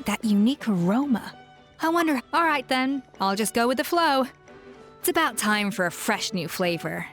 that unique aroma. I wonder. All right then, I'll just go with the flow. It's about time for a fresh new flavor.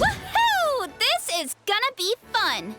Woohoo! This is gonna be fun!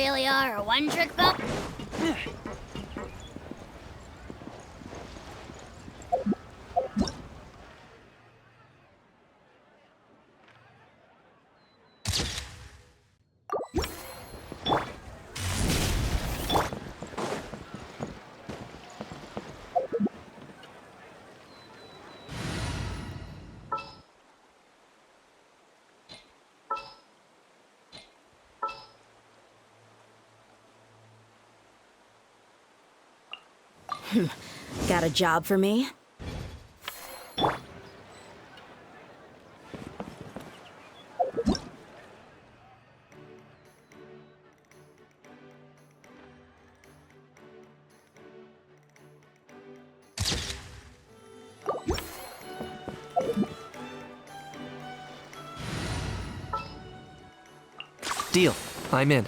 really are a one-trick pony. Got a job for me? Deal. I'm in.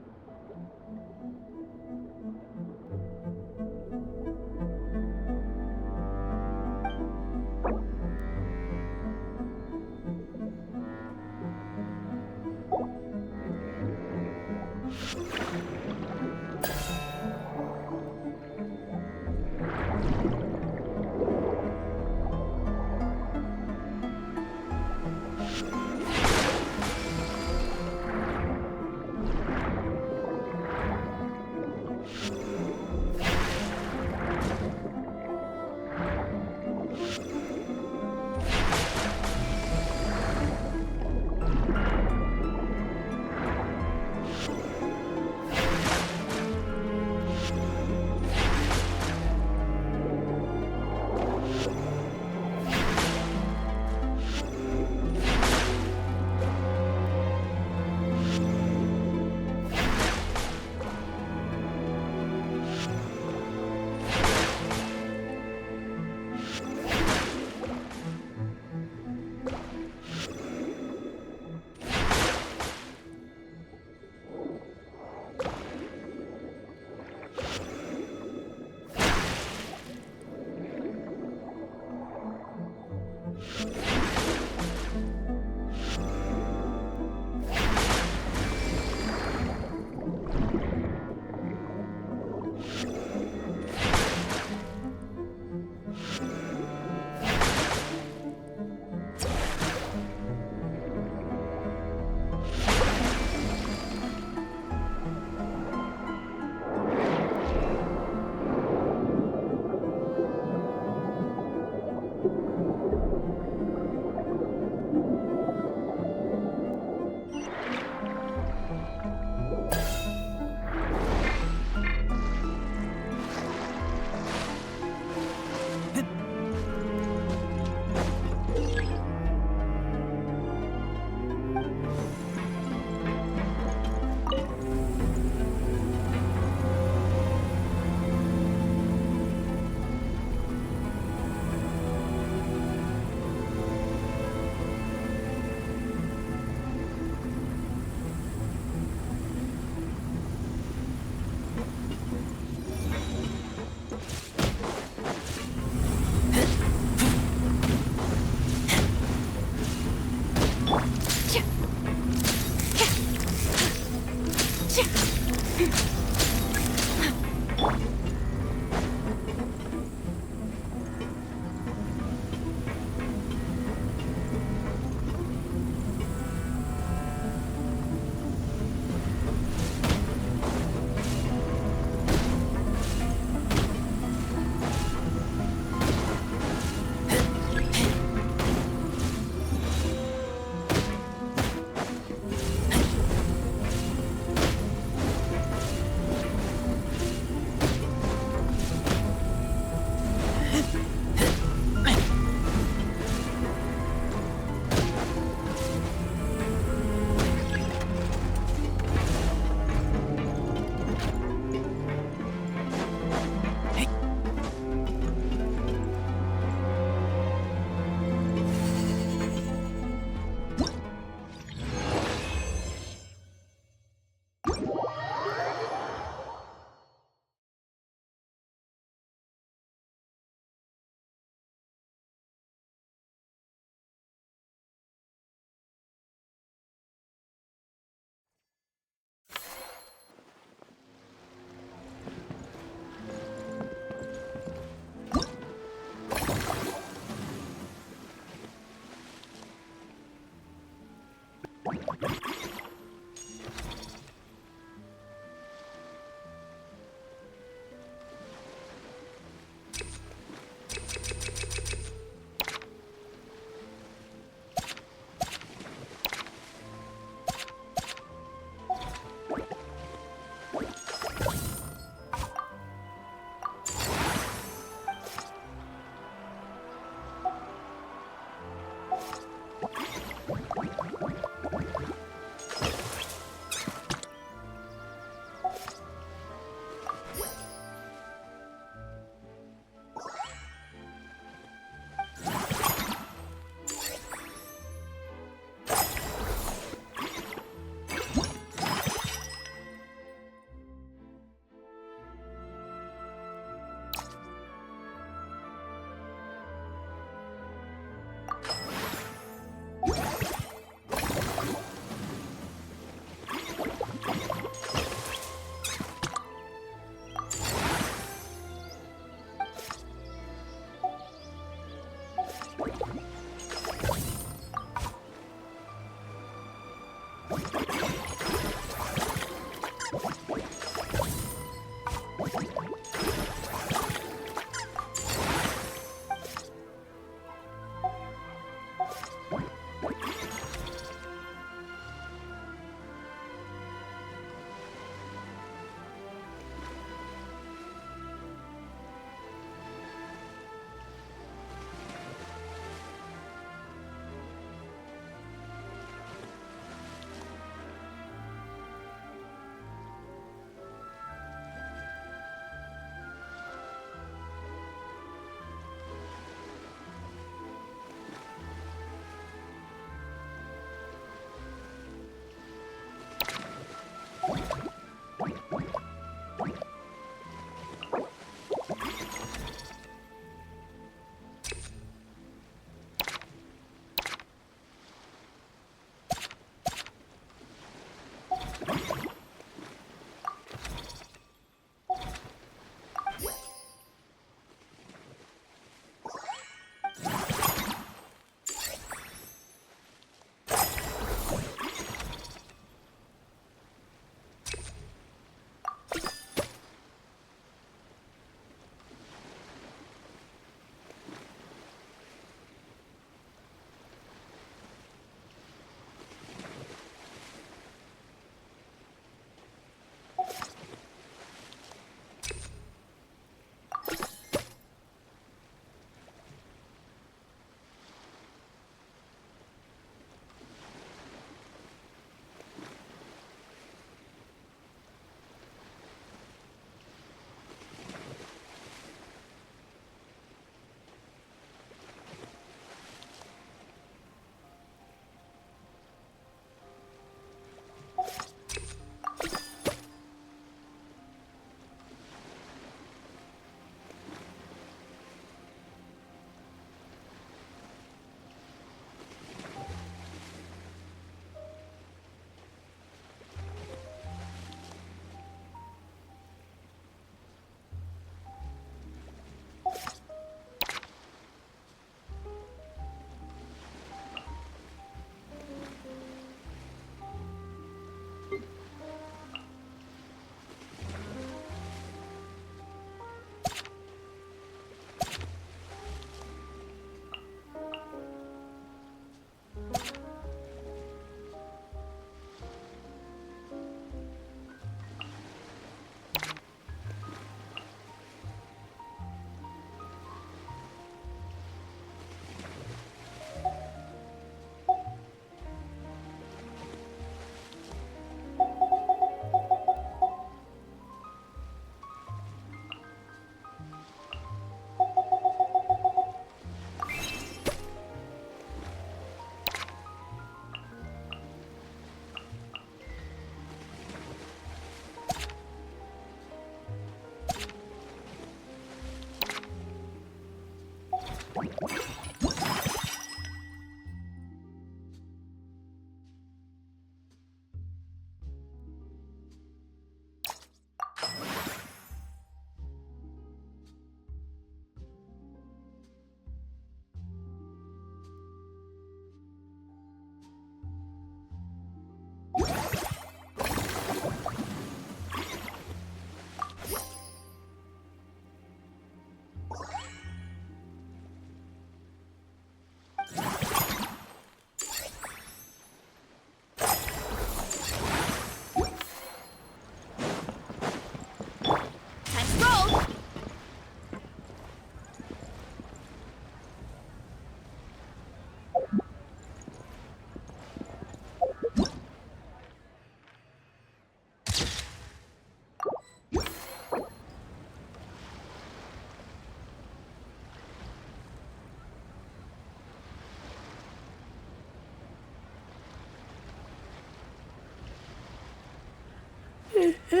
Time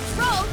to roll.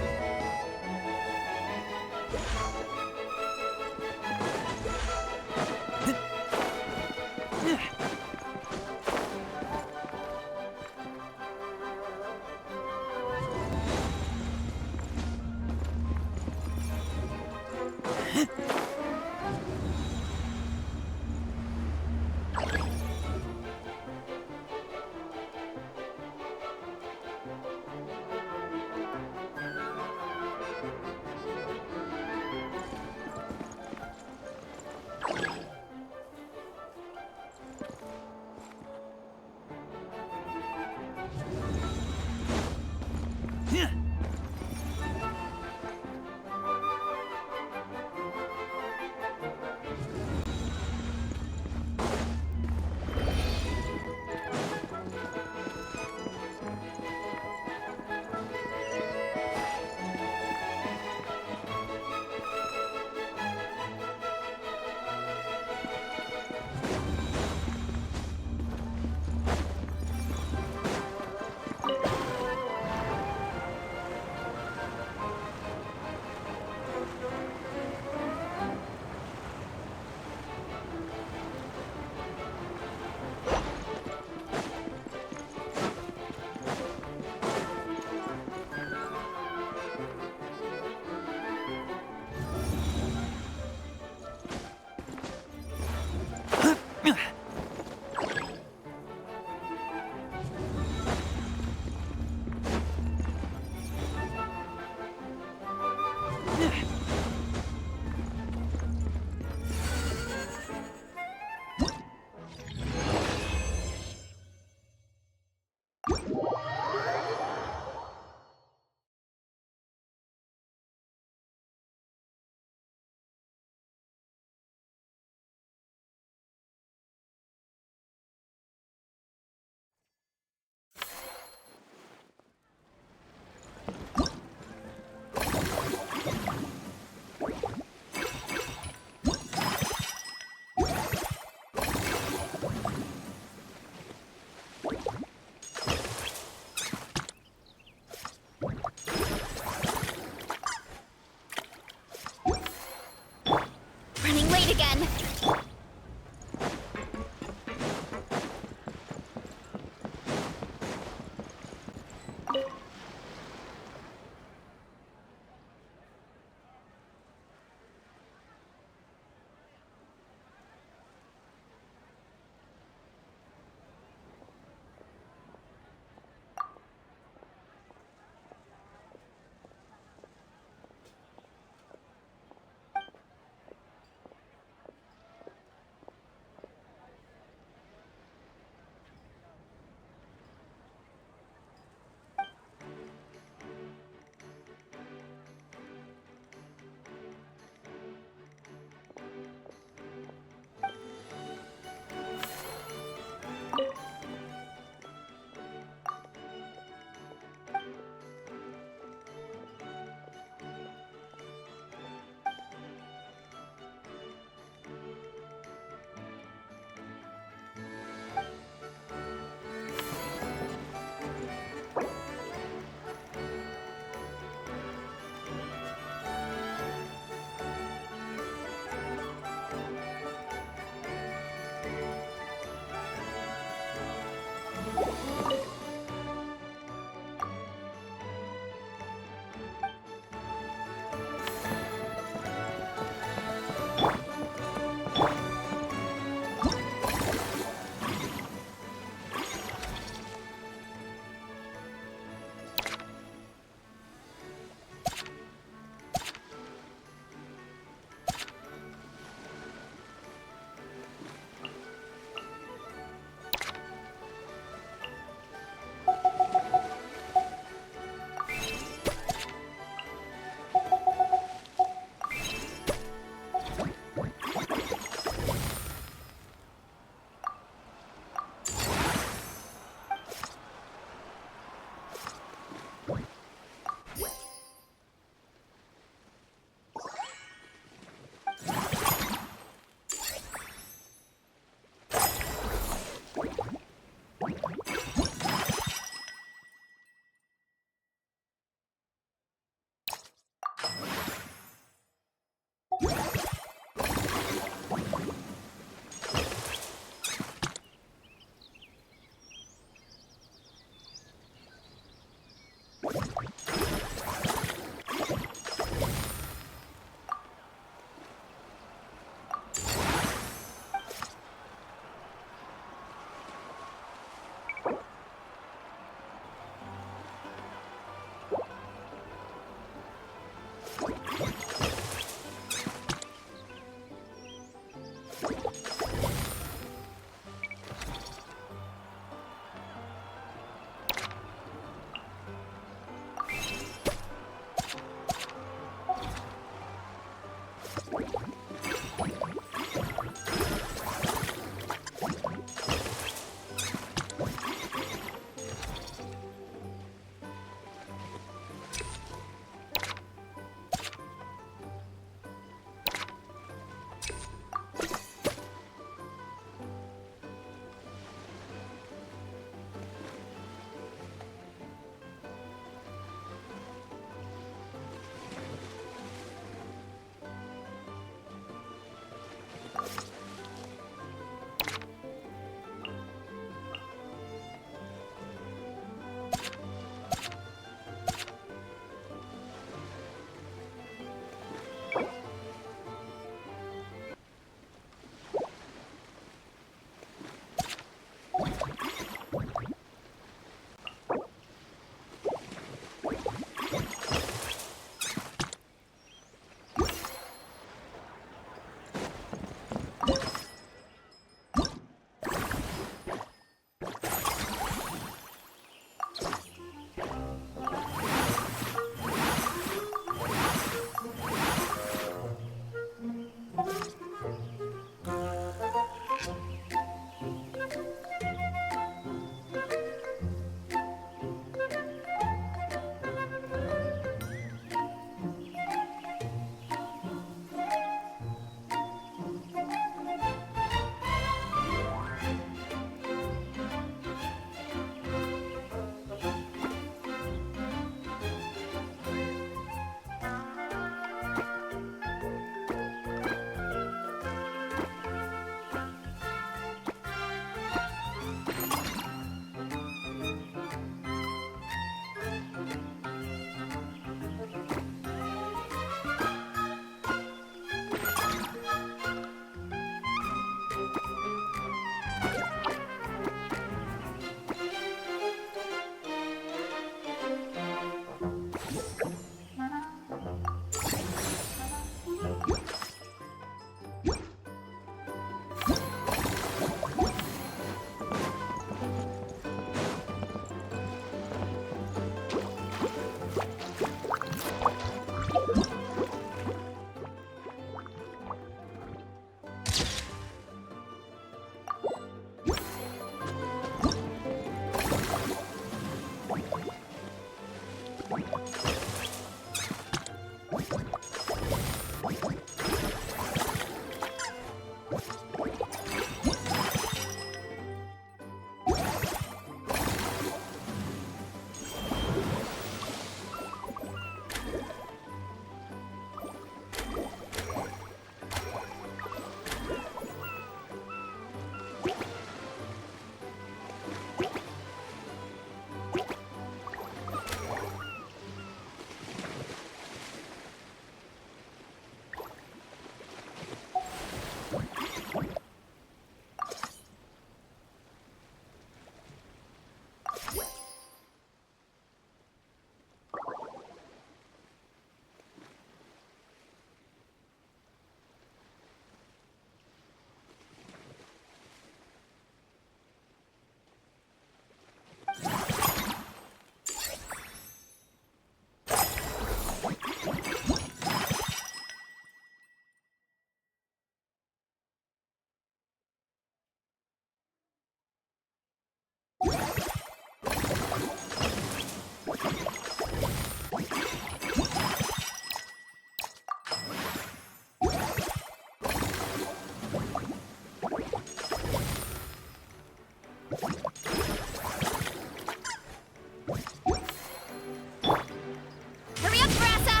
Hurry up, Brassa!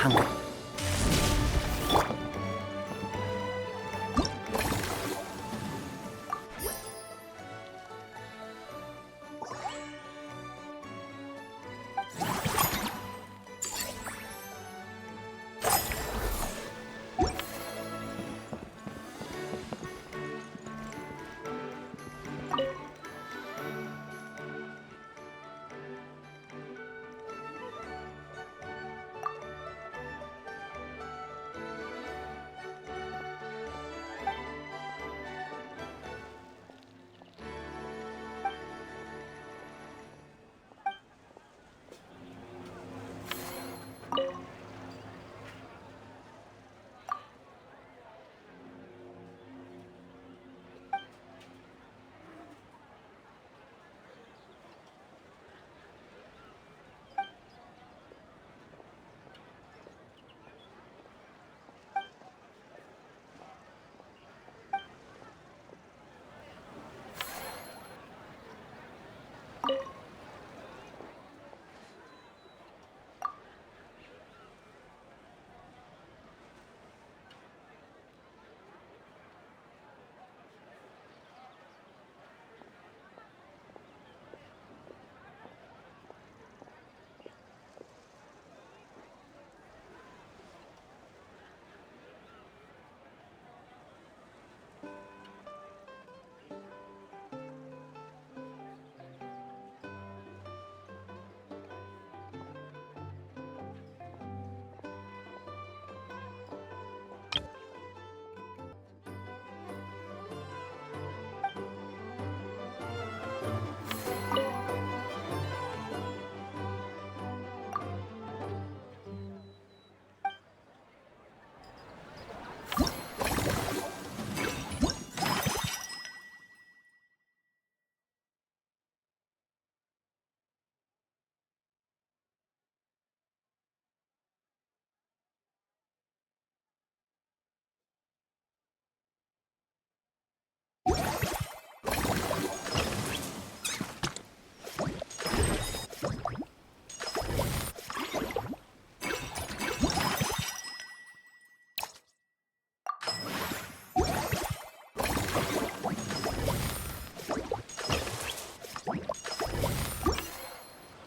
hungry.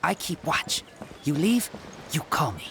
I keep watch. You leave, you call me.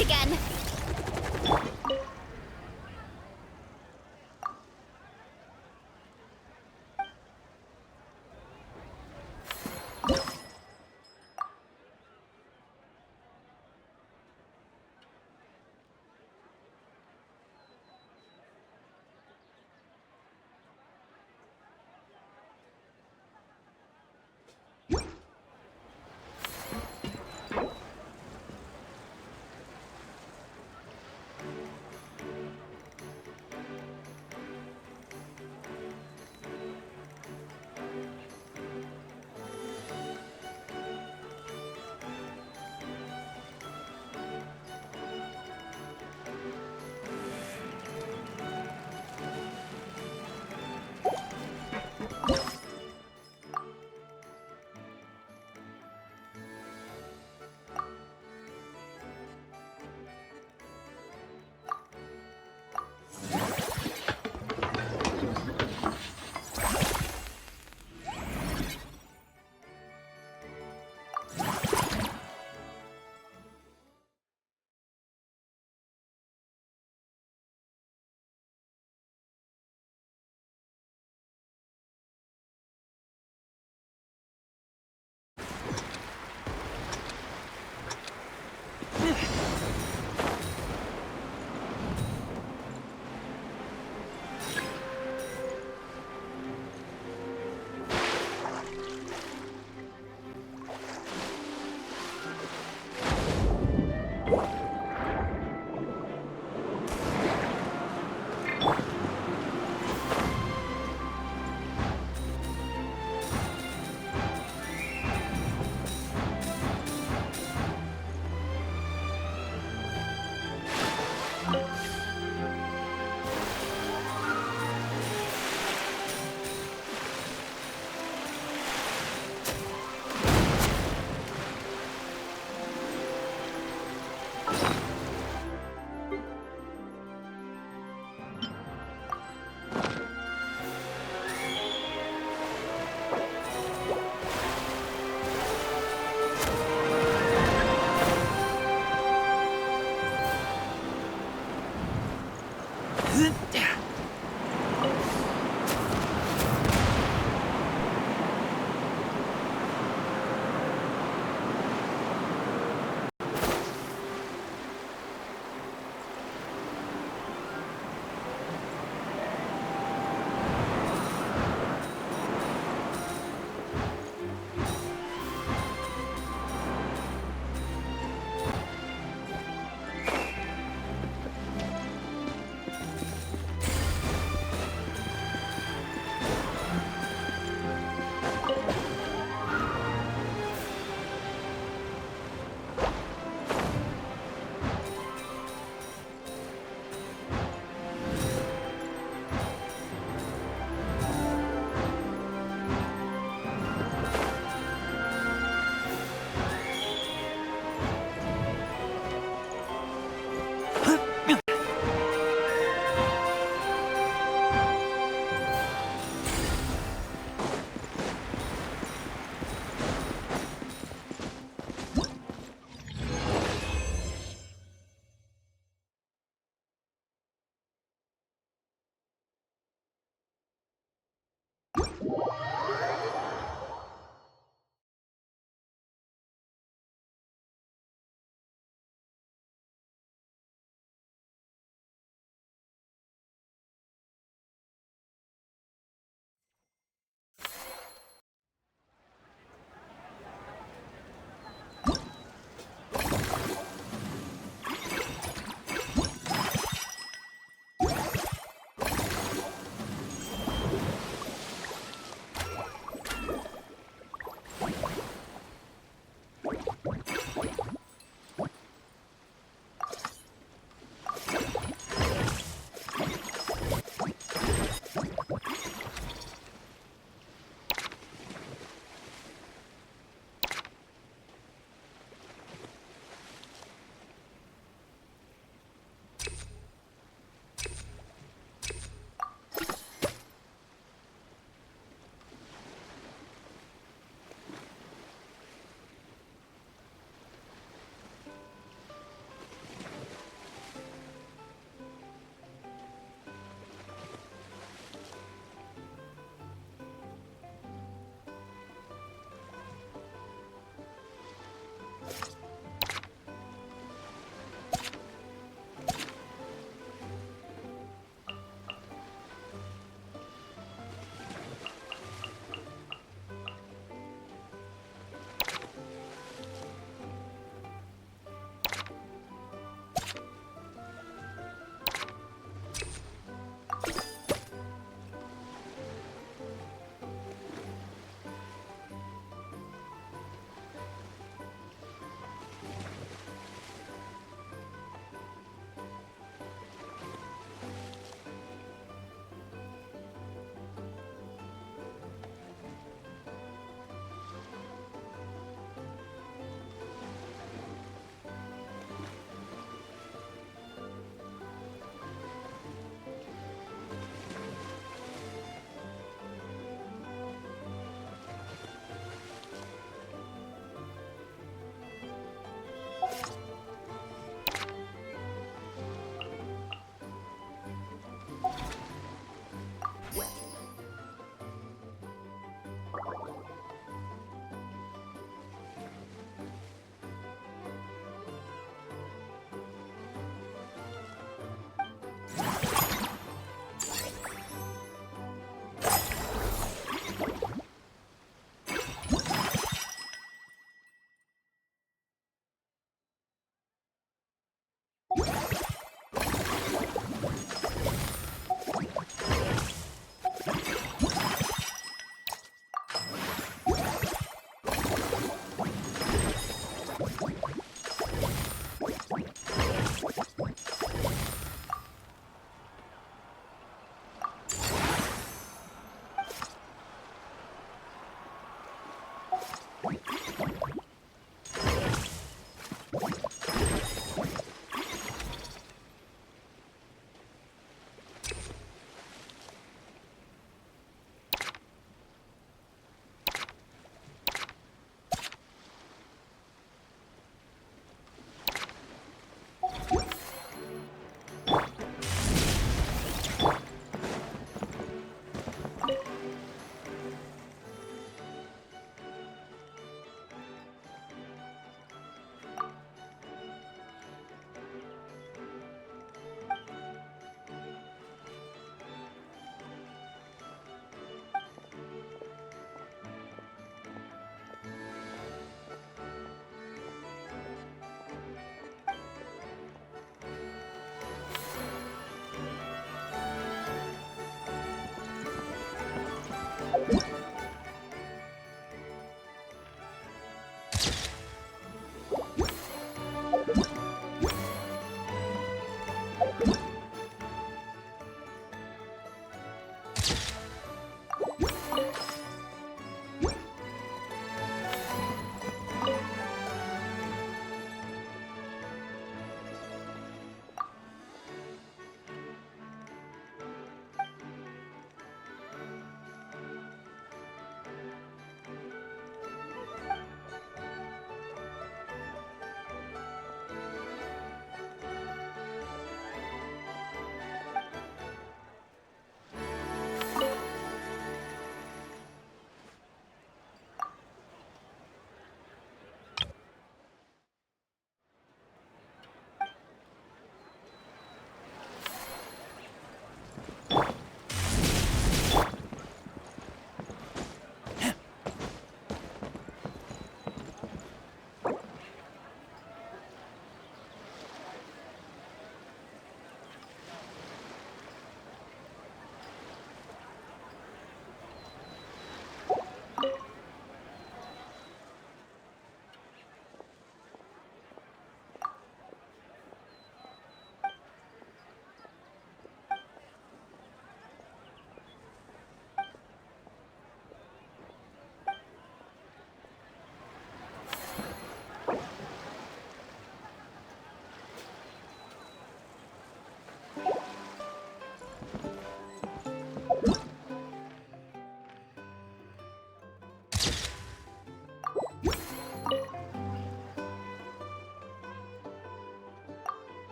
great again.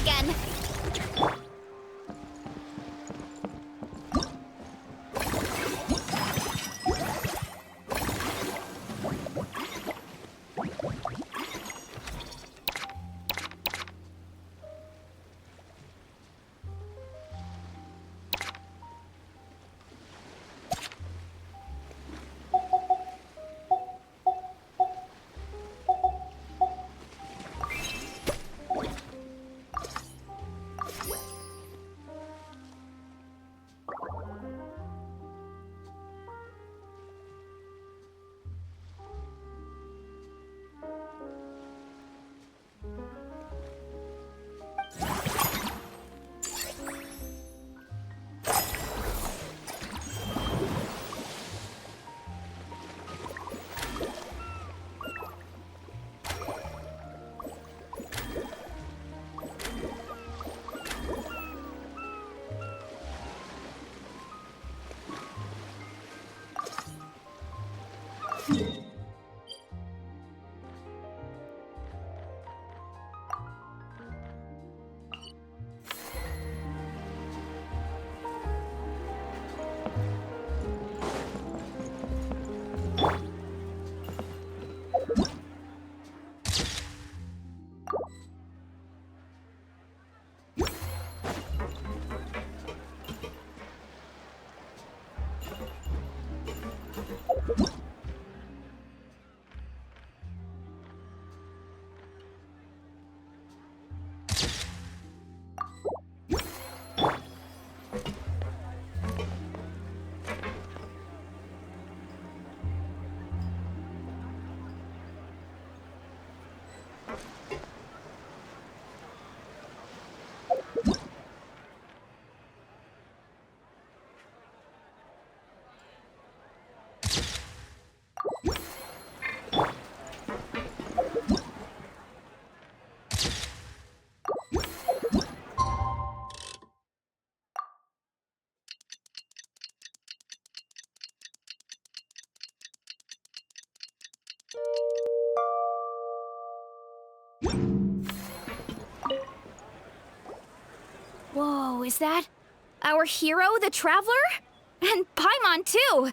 again. Whoa, is that our hero, the Traveler? And Paimon, too!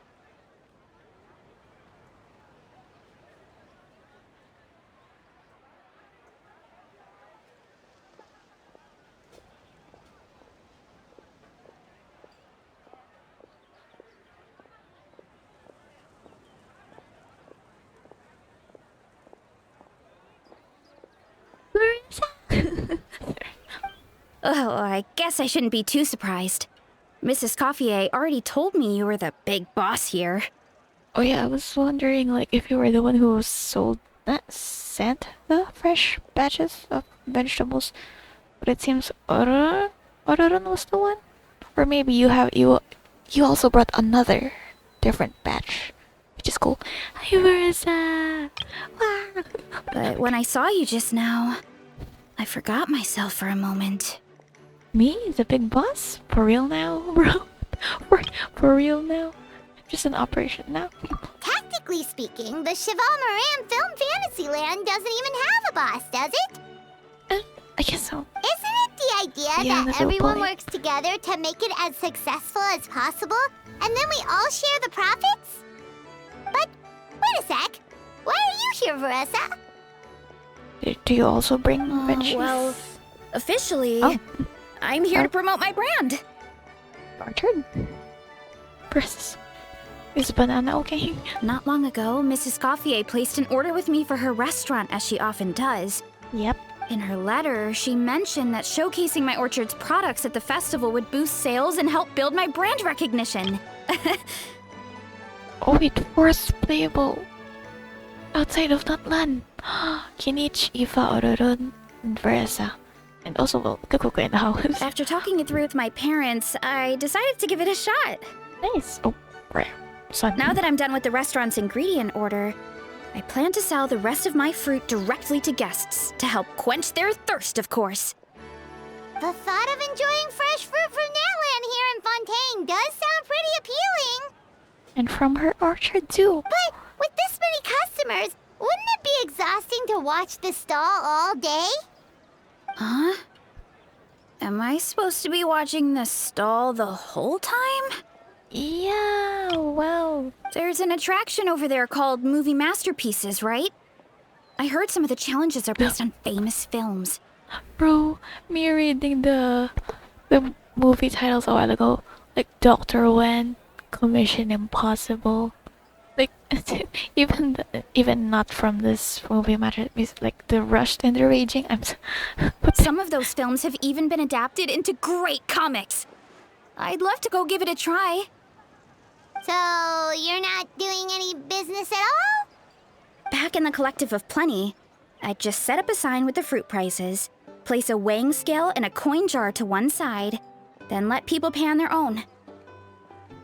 Oh, I guess I shouldn't be too surprised. Mrs. Coiffier already told me you were the big boss here. Oh yeah, I was wondering like if you were the one who sent the fresh batches of vegetables, but it seems Ororun was the one, or maybe you also brought another different batch, which is cool. Hi Marissa! Wow. But when I saw you just now, I forgot myself for a moment. Me, the big boss? For real now, bro? For real now? Just an operation now. Tactically speaking, the Chevalmarin Film Fantasyland doesn't even have a boss, does it? I guess so. Isn't it the idea Yeah, that that's a good everyone point. works together to make it as successful as possible, and then we all share the profits? But, wait a sec. Why are you here, Marissa? Do you also bring veggies? Well, officially, Oh. I'm here to promote my brand. Our turn. Press. Is banana okay? Not long ago, Mrs. Coiffier placed an order with me for her restaurant, as she often does. Yep. In her letter, she mentioned that showcasing my orchard's products at the festival would boost sales and help build my brand recognition. Oh, it force playable outside of that land. Kinich, Ifa, Ororun, and Versa. And also, well, Kakuka in the house. After talking it through with my parents, I decided to give it a shot. Nice. Oh, rare. Son. Now that I'm done with the restaurant's ingredient order, I plan to sell the rest of my fruit directly to guests to help quench their thirst, of course. The thought of enjoying fresh fruit from Natland here in Fontaine does sound pretty appealing. And from her orchard, too. But with this many customers, wouldn't it be exhausting to watch the stall all day? Huh? Am I supposed to be watching the stall the whole time? Yeah, well, There's an attraction over there called Movie Masterpieces, right? I heard some of the challenges are based on famous films. bro, me reading the movie titles a while ago, like Doctor Wen, Commission Impossible, like even not from this movie matter, like The Rushed and the Raging. But Some of those films have even been adapted into great comics. I'd love to go give it a try. So, you're not doing any business at all? Back in the Collective of Plenty, I'd just set up a sign with the fruit prices, place a weighing scale and a coin jar to one side, then let people pay on their own.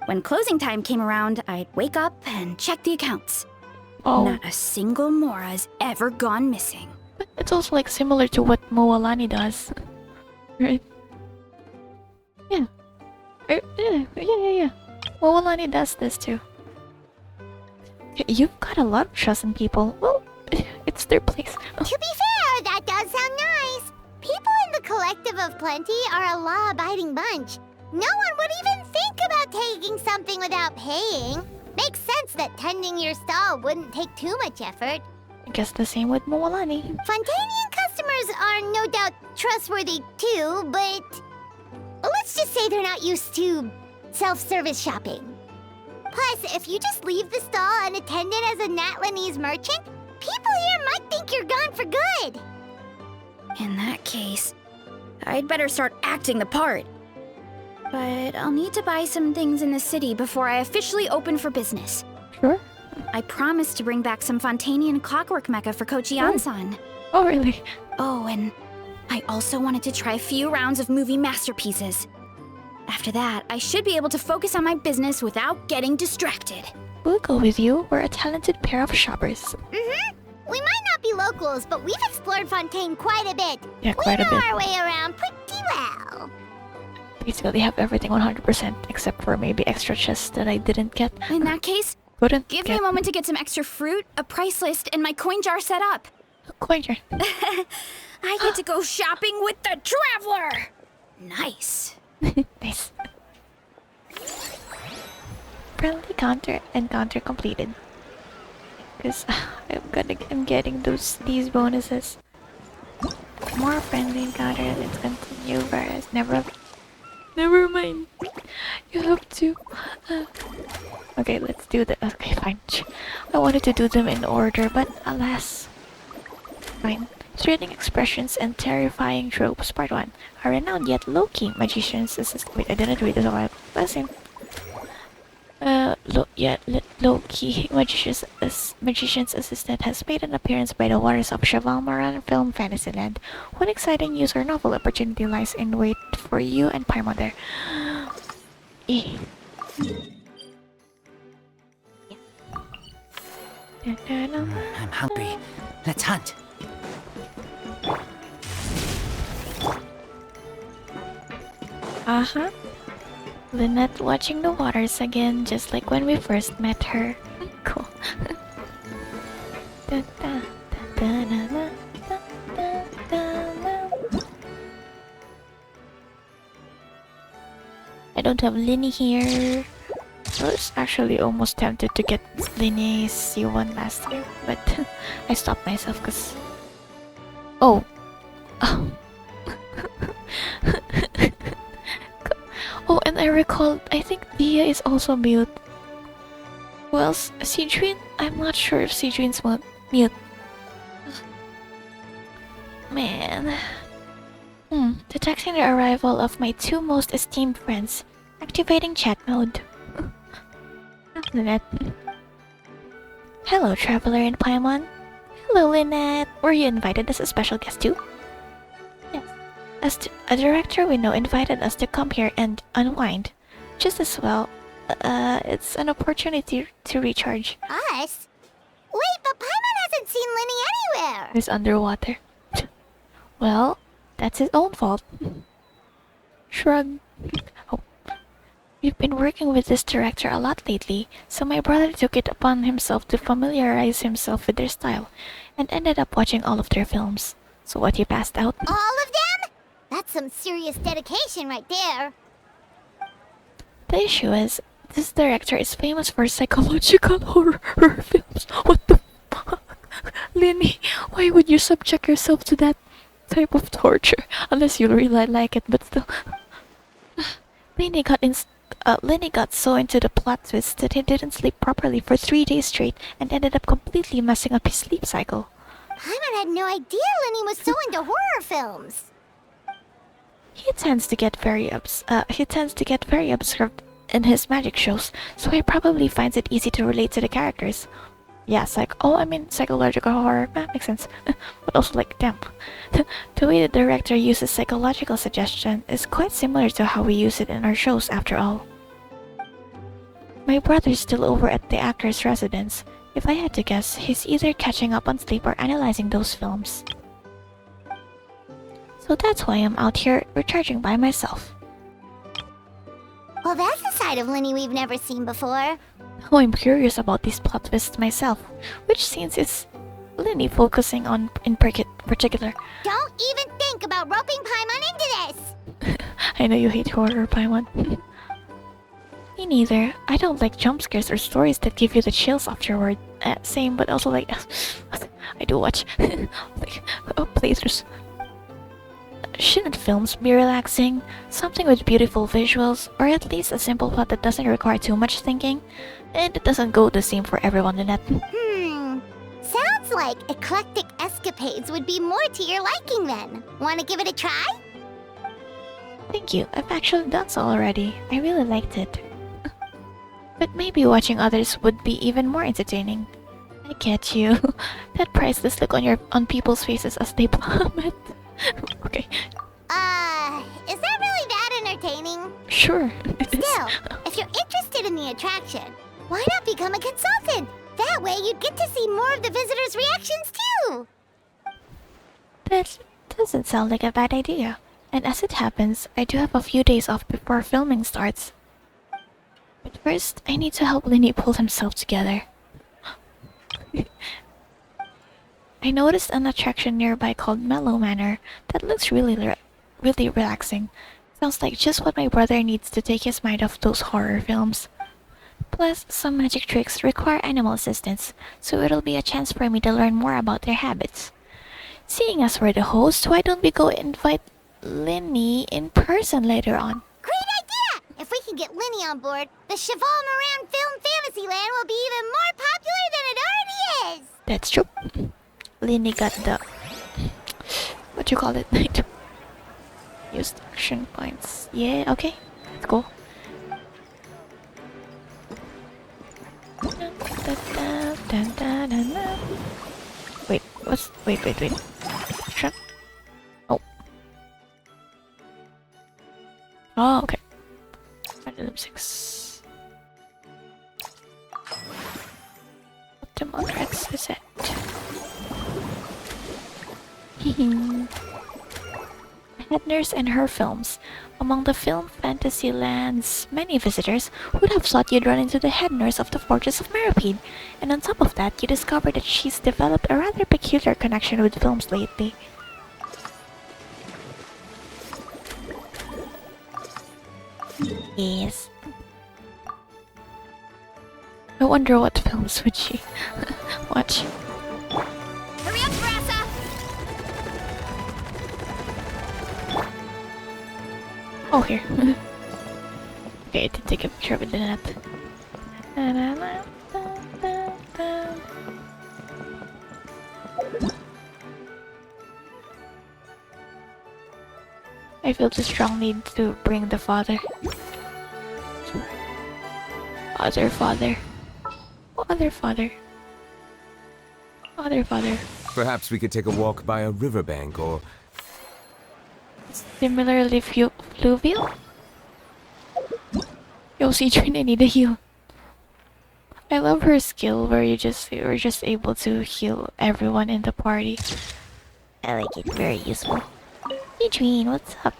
When closing time came around, I'd wake up and check the accounts. oh, Not a single Mora's ever gone missing. but it's also like similar to what Moalani does, right? Yeah, yeah. Moalani does this too. You've got a lot of trust in people. Well, it's their place. To be fair, that does sound nice. People in the Collective of Plenty are a law-abiding bunch. No one would even think about taking something without paying. Makes sense that tending your stall wouldn't take too much effort. I guess the same with Moalani. Fontanian customers are no doubt trustworthy too, but let's just say they're not used to self-service shopping. Plus, if you just leave the stall unattended as a Natlanese merchant, people here might think you're gone for good. In that case, I'd better start acting the part. But I'll need to buy some things in the city before I officially open for business. Sure. I promised to bring back some Fontanian clockwork mecha for Kochi-san. Oh, really? Oh, and I also wanted to try a few rounds of movie masterpieces. After that, I should be able to focus on my business without getting distracted. We'll go with you. We're a talented pair of shoppers. We might not be locals, but we've explored Fontaine quite a bit. Yeah, quite we a know bit. our way around pretty well. Basically, have everything 100%, except for maybe extra chests that I didn't get. In that case, Couldn't give get me a moment to get some extra fruit, a price list, and my coin jar set up. coin jar. I get to go shopping with the Traveler! Nice. Nice. Friendly encounter completed. Because I'm getting these bonuses. More friendly encounter. Let's continue. Whereas never mind. You have to. Okay, let's do that. Okay, fine. I wanted to do them in order, but alas. Fine. Thrilling expressions and terrifying tropes. Part 1. A renowned yet low-key magician's assistant. Wait, I didn't read this all. Listen. Low-key magician's assistant has made an appearance by the waters of Chevalmarin film Fantasyland. One exciting news or novel opportunity lies in wait for you and Paimon there. I'm hungry. Let's hunt. Uh-huh. Lynette watching the waters again, just like when we first met her. Cool. I don't have Linny here. I was actually almost tempted to get Linny's C1 last time, but I stopped myself because... Oh. Oh. Oh, and I recall, I think Dia is also mute. Who else? Sidrin? I'm not sure if Sidrin's mute. Man. Detecting the arrival of my two most esteemed friends. Activating chat mode. Lynette. Hello, Traveler and Paimon. Hello, Lynette. Were you invited as a special guest too? Yes. As a director we know invited us to come here and unwind. Just as well, it's an opportunity to recharge. Us? Wait, but Paimon hasn't seen Linny anywhere. He's underwater. Well, that's his own fault. Shrug. Oh. We've been working with this director a lot lately, so my brother took it upon himself to familiarize himself with their style, and ended up watching all of their films. So what, you passed out? All of them? That's some serious dedication right there. The issue is, this director is famous for psychological horror films. What the fuck? Linny, why would you subject yourself to that type of torture? Unless you really like it, but still. Lenny got so into the plot twist that he didn't sleep properly for 3 days straight and ended up completely messing up his sleep cycle. Paimon had no idea Lenny was so into horror films. He tends to get very absorbed in his magic shows, so he probably finds it easy to relate to the characters. Yeah, psychological horror. Makes sense. But also, damn. The way the director uses psychological suggestion is quite similar to how we use it in our shows, after all. My brother's still over at the actor's residence. If I had to guess, he's either catching up on sleep or analyzing those films. So that's why I'm out here recharging by myself. Well, that's a side of Lenny we've never seen before. Oh, I'm curious about these plot twists myself. Which scenes is Lenny focusing on in particular? Don't even think about roping Paimon into this! I know you hate horror, Paimon. Me neither. I don't like jump scares or stories that give you the chills afterward. Same, but also I do watch playthroughs. Shouldn't films be relaxing? Something with beautiful visuals, or at least a simple plot that doesn't require too much thinking? And it doesn't go the same for everyone in that. Sounds like eclectic escapades would be more to your liking then. Wanna give it a try? Thank you, I've actually done so already. I really liked it. But maybe watching others would be even more entertaining. I get you. That priceless look on people's faces as they plummet. Okay. Is that really that entertaining? Sure. Still, if you're interested in the attraction, why not become a consultant? That way you'd get to see more of the visitors' reactions too! That doesn't sound like a bad idea. And as it happens, I do have a few days off before filming starts. But first, I need to help Lenny pull himself together. I noticed an attraction nearby called Mellow Manor that looks really relaxing. Sounds like just what my brother needs to take his mind off those horror films. Plus, some magic tricks require animal assistance, so it'll be a chance for me to learn more about their habits. Seeing as we're the host, why don't we go invite Lenny in person later on? Great idea! If we can get Lenny on board, the Chevalmarin Film Fantasyland will be even more popular than it already is! That's true. Lenny got the... what you call it? Used action points. Yeah, okay. Let's go. Wait, what's... Wait. Shut. Oh. Oh, okay. 6. Optimal tracks is it. Head nurse and her films. Among the film Fantasyland's many visitors would have thought you'd run into the head nurse of the Fortress of Meropide, and on top of that, you discover that she's developed a rather peculiar connection with films lately. Yes. I wonder what films would she watch. Hurry up, Brassa! Oh, here. Okay, I did take a picture of it, didn't I? I feel the strong need to bring the father. Other father. Perhaps we could take a walk by a riverbank or... Similarly fluvial? Yo, Citrin, I need a heal. I love her skill where you're just able to heal everyone in the party. I like it, very useful. Citrin, what's up?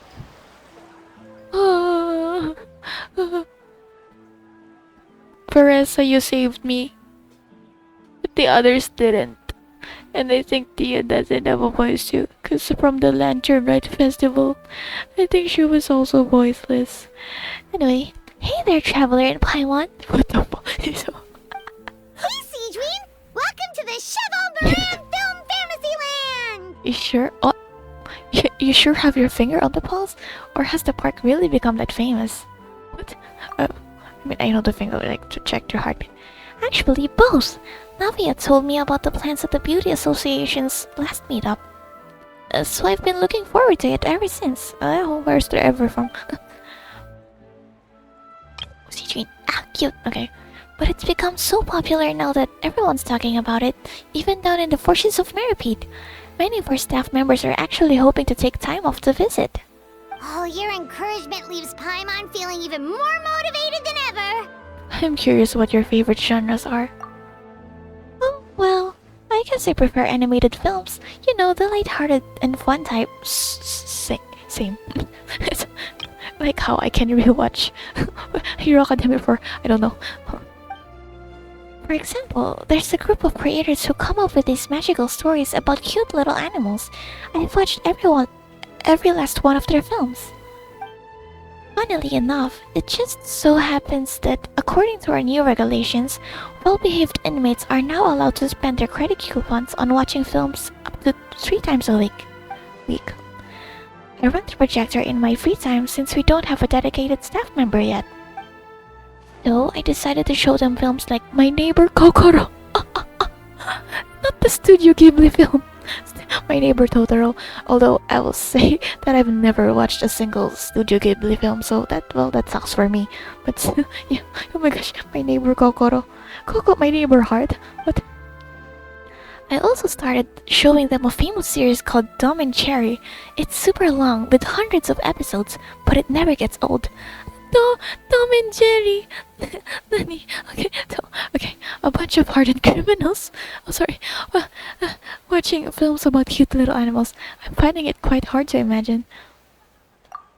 Peressa, you saved me. But the others didn't. And I think Tia doesn't have a voice too, cause from the Lantern Ride Festival, I think she was also voiceless. Anyway, hey there, Traveler in Paimon. What the fuck? Hey, Seedween! Welcome to the Chevalmarin Film Fantasyland! You sure? Oh, you sure have your finger on the pulse? Or has the park really become that famous? What? I mean, I know the finger, like, to check your heartbeat. Actually, both! Navia told me about the plans at the Beauty Association's last meetup. So I've been looking forward to it ever since. Where's the ever from? Citrine. Ah, cute. Okay. But it's become so popular now that everyone's talking about it, even down in the forces of Meripede. Many of our staff members are actually hoping to take time off to visit. Oh, your encouragement leaves Paimon feeling even more motivated than ever! I'm curious what your favorite genres are. Oh, well, I guess I prefer animated films. You know, the lighthearted and fun type. Same. It's like how I can rewatch Hero Academia for, I don't know. For example, there's a group of creators who come up with these magical stories about cute little animals. I've watched every last one of their films. Funnily enough, it just so happens that according to our new regulations, well-behaved inmates are now allowed to spend their credit coupons on watching films up to 3 times a week. I run the projector in my free time since we don't have a dedicated staff member yet. So I decided to show them films like My Neighbor Kokoro. Not the Studio Ghibli film. My Neighbor Totoro. Although I will say that I've never watched a single Studio Ghibli film, so that sucks for me. But yeah, oh my gosh, My Neighbor Kokoro. My Neighbor Heart. What? I also started showing them a famous series called Tom and Jerry. It's super long with hundreds of episodes, but it never gets old. Tom and Jerry. Nani? Okay. A bunch of hardened criminals. Oh, sorry. Watching films about cute little animals. I'm finding it quite hard to imagine.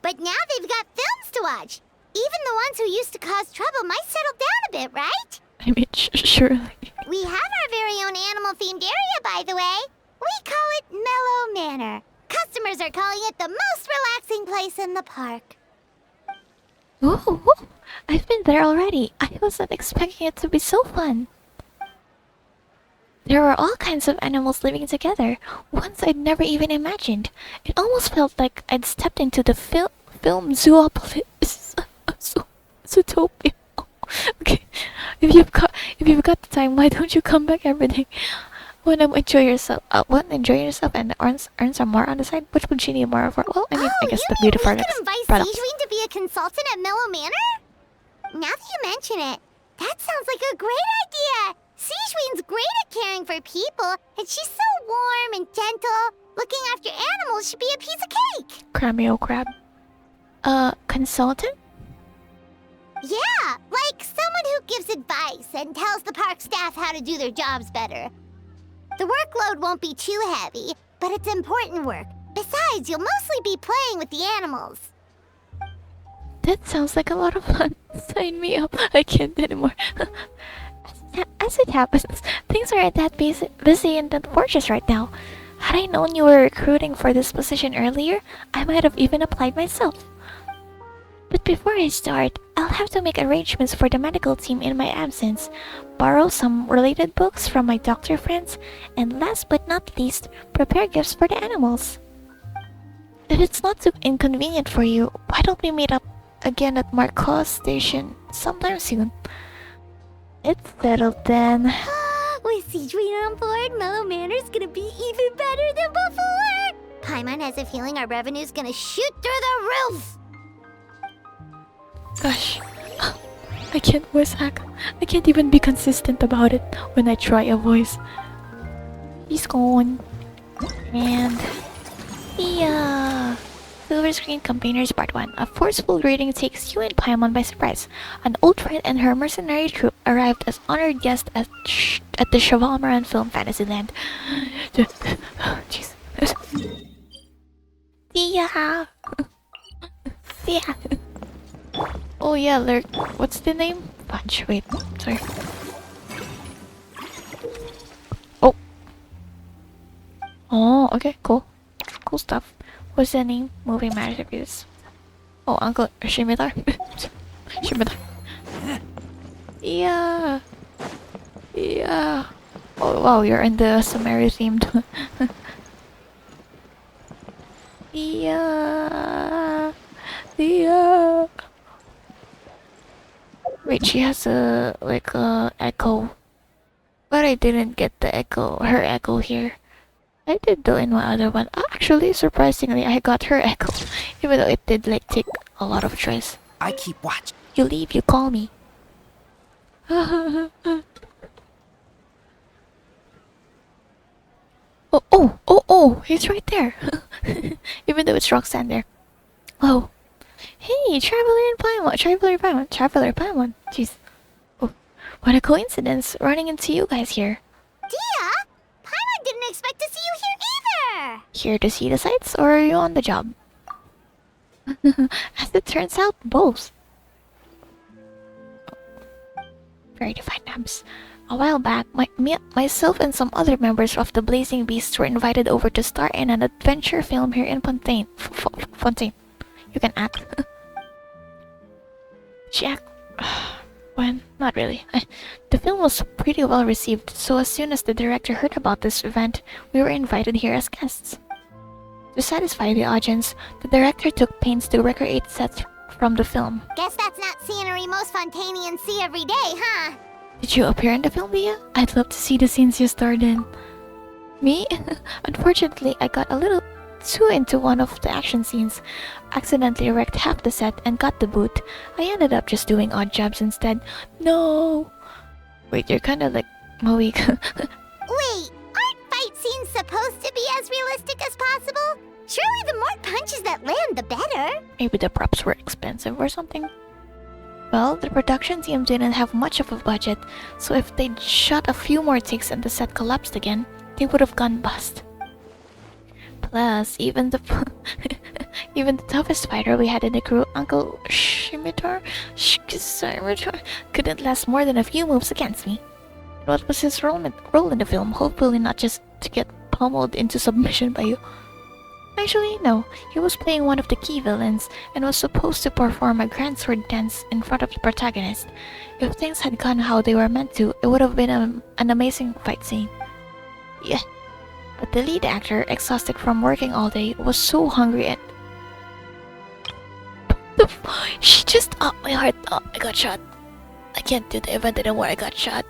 But now they've got films to watch. Even the ones who used to cause trouble might settle down a bit, right? I mean, surely. We have our very own animal-themed area, by the way. We call it Mellow Manor. Customers are calling it the most relaxing place in the park. Oh, I've been there already. I wasn't expecting it to be so fun. There were all kinds of animals living together, ones I'd never even imagined. It almost felt like I'd stepped into the film Zoopolis. Zootopia. Okay, if you've got the time, why don't you come back every day? When enjoy yourself and earn some more on the side, which would you need more for? Well, I mean, I guess the beauty we products. could invite Seedween to be a consultant at Mellow Manor? Now that you mention it, that sounds like a great idea. Seedween's great at caring for people, and she's so warm and gentle. Looking after animals should be a piece of cake. Crameo crab. Consultant? Yeah, like someone who gives advice and tells the park staff how to do their jobs better. The workload won't be too heavy, but it's important work. Besides, you'll mostly be playing with the animals. That sounds like a lot of fun. Sign me up. I can't anymore. As it happens, things aren't that busy in the fortress right now. Had I known you were recruiting for this position earlier, I might have even applied myself. But before I start, I'll have to make arrangements for the medical team in my absence, borrow some related books from my doctor friends, and last but not least, prepare gifts for the animals. If it's not too inconvenient for you, why don't we meet up again at Marcos Station sometime soon? It's settled then. With Seedween on board, Mellow Manor's gonna be even better than before! Paimon has a feeling our revenue's gonna shoot through the roof! Gosh, I can't voice hack. I can't even be consistent about it when I try a voice. He's gone. And the Silver Screen Campaigners Part 1. A forceful reading takes you and Paimon by surprise. An old friend and her mercenary troop arrived as honored guests at the Chevalmarin Film Fantasyland. Jeez. Yeah. Oh yeah, Lurk. What's the name? Punch. Wait, sorry. Oh. okay, cool. Cool stuff. What's the name? Moving masterpiece. Oh, Uncle Shimidar. Shimidar. Yeah. Yeah. Oh wow, you're in the Sumeru themed. Yeah. Yeah. Wait, she has a like a echo, but I didn't get the echo. Her echo here. I did though in my other one. Actually, surprisingly, I got her echo, even though it did like take a lot of choice. I keep watch. You leave, you call me. Oh, he's right there. Even though it's Roxanne there. Oh. Hey, Traveler Paimon. Jeez. Oh, what a coincidence, running into you guys here. Dia? Paimon didn't expect to see you here either! Here to see the sights, or are you on the job? As it turns out, both. Very defined names. A while back, myself and some other members of the Blazing Beasts were invited over to star in an adventure film here in Fontaine. Fontaine. You can act. She act... When? Not really. The film was pretty well received, so as soon as the director heard about this event, we were invited here as guests. To satisfy the audience, the director took pains to recreate sets from the film. Guess that's not scenery most Fontainians see every day, huh? Did you appear in the film, Leah? I'd love to see the scenes you starred in. Me? Unfortunately, I got a little too into one of the action scenes, accidentally wrecked half the set and got the boot. I ended up just doing odd jobs instead. No! Wait, you're kinda like Moe. Wait, aren't fight scenes supposed to be as realistic as possible? Surely the more punches that land, the better. Maybe the props were expensive or something. Well, the production team didn't have much of a budget, so if they'd shot a few more takes and the set collapsed again, they would have gone bust. Plus, even the toughest fighter we had in the crew, Uncle Shimitar, couldn't last more than a few moves against me. What was his role in the film? Hopefully not just to get pummeled into submission by you. Actually, no. He was playing one of the key villains and was supposed to perform a grand sword dance in front of the protagonist. If things had gone how they were meant to, it would have been an amazing fight scene. Yeah. But the lead actor, exhausted from working all day, was so hungry and... She just... Oh, my heart. Oh, I got shot. I can't do the event anymore. I got shot.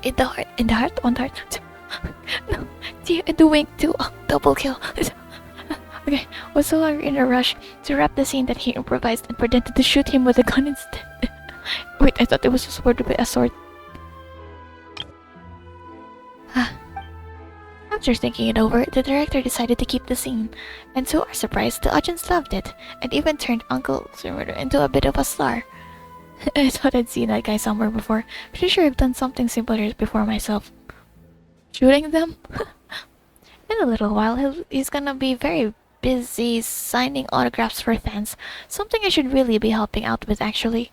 In the heart. In the heart? On the heart? No. Dear, in the wing too. Oh, double kill. Okay, was so hungry in a rush to wrap the scene that he improvised and pretended to shoot him with a gun instead. Wait, I thought it was supposed to be a sword. After thinking it over, the director decided to keep the scene, and to our surprise, the audience loved it, and even turned Uncle Zimmerman into a bit of a star. I thought I'd seen that guy somewhere before. Pretty sure I've done something similar before myself. Shooting them? In a little while, he's gonna be very busy signing autographs for fans, something I should really be helping out with actually.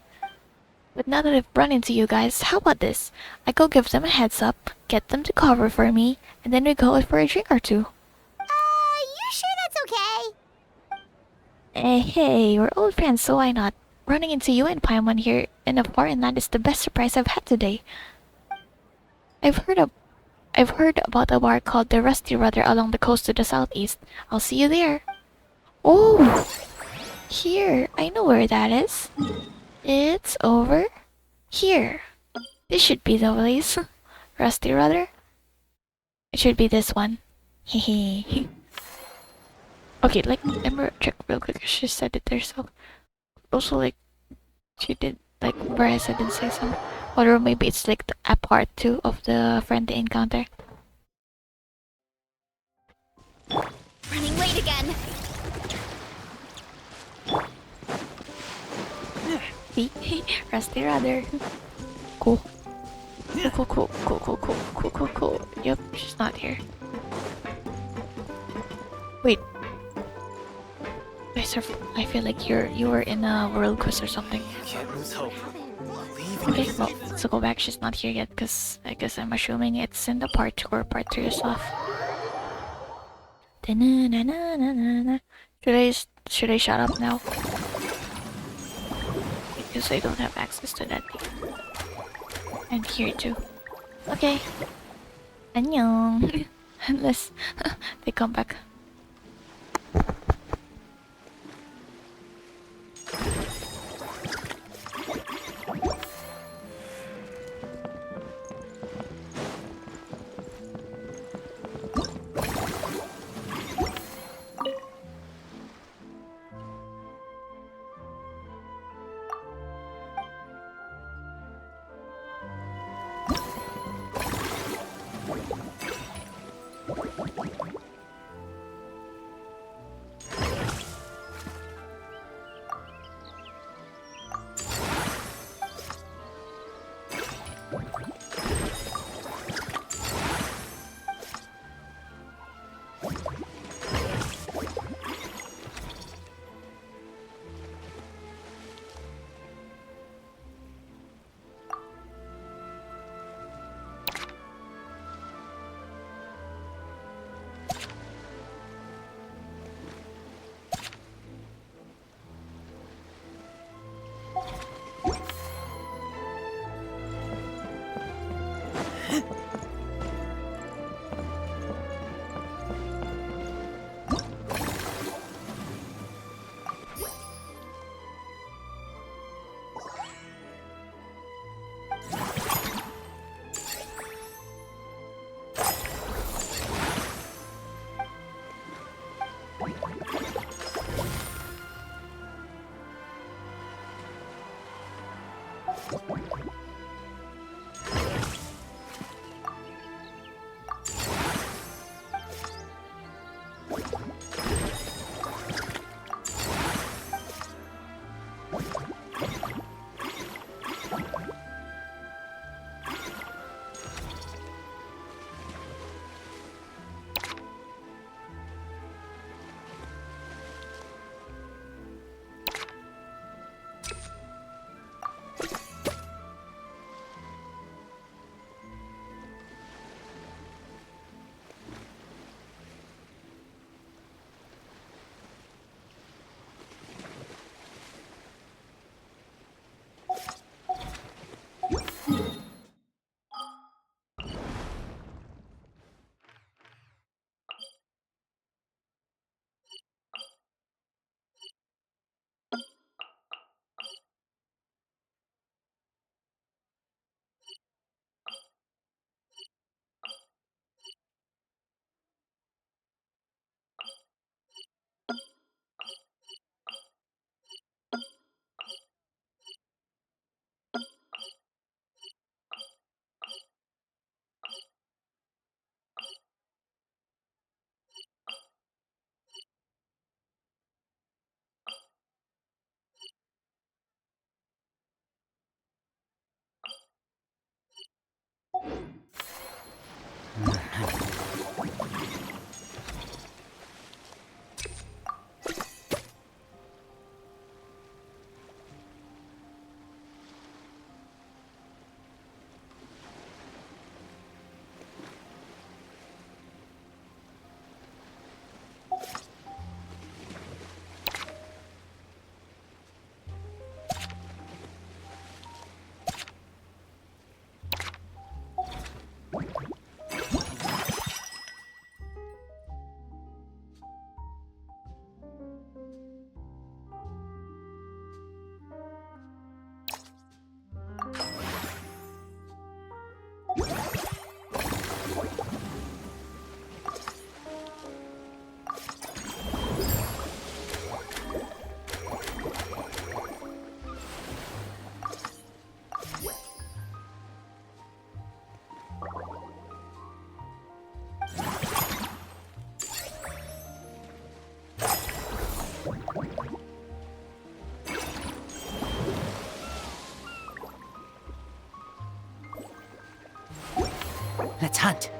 But now that I've run into you guys, how about this? I go give them a heads up, get them to cover for me, and then we go out for a drink or two. You sure that's okay? Hey, we're old friends, so why not? Running into you and Paimon here in a foreign land is the best surprise I've had today. I've heard about a bar called the Rusty Rudder along the coast to the southeast. I'll see you there. Oh! Here, I know where that is. It's over here. This should be the place. Rusty Rudder? It should be this one. Hehe. Okay, like, let me check real quick. She said it herself. Also, like, she did, like, where I said didn't say something. Or maybe it's like a part 2 of the friendly encounter. Running late again. See? Rusty Rudder. Cool. Cool. Yep, she's not here. Wait. I feel like you were in a world quiz or something. Can't lose hope. Okay, well, let's go back. She's not here yet, because I guess I'm assuming it's in the part 2 or part 3 stuff. Da-na-na-na-na-na. Should I shut up now? Because I don't have access to that thing. And here too. Okay. Annyeong. Unless they come back. Let's hunt.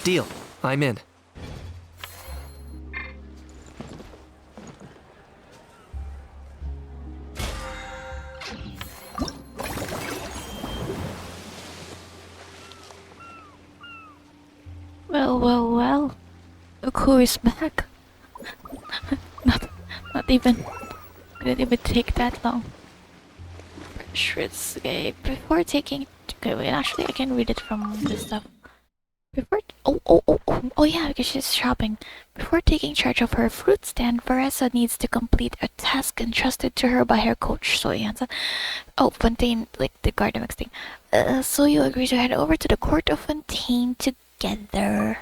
Deal. I'm in. Well. Look who is back. not even. Didn't even take that long. Shreds. Okay, before taking. Okay, wait. Actually, I can read it from this stuff. Before. Oh yeah, because she's shopping. Before taking charge of her fruit stand, Vanessa needs to complete a task entrusted to her by her coach, Soy Hansen. Oh, Fontaine, like the Gardemex thing. So you agree to head over to the court of Fontaine together.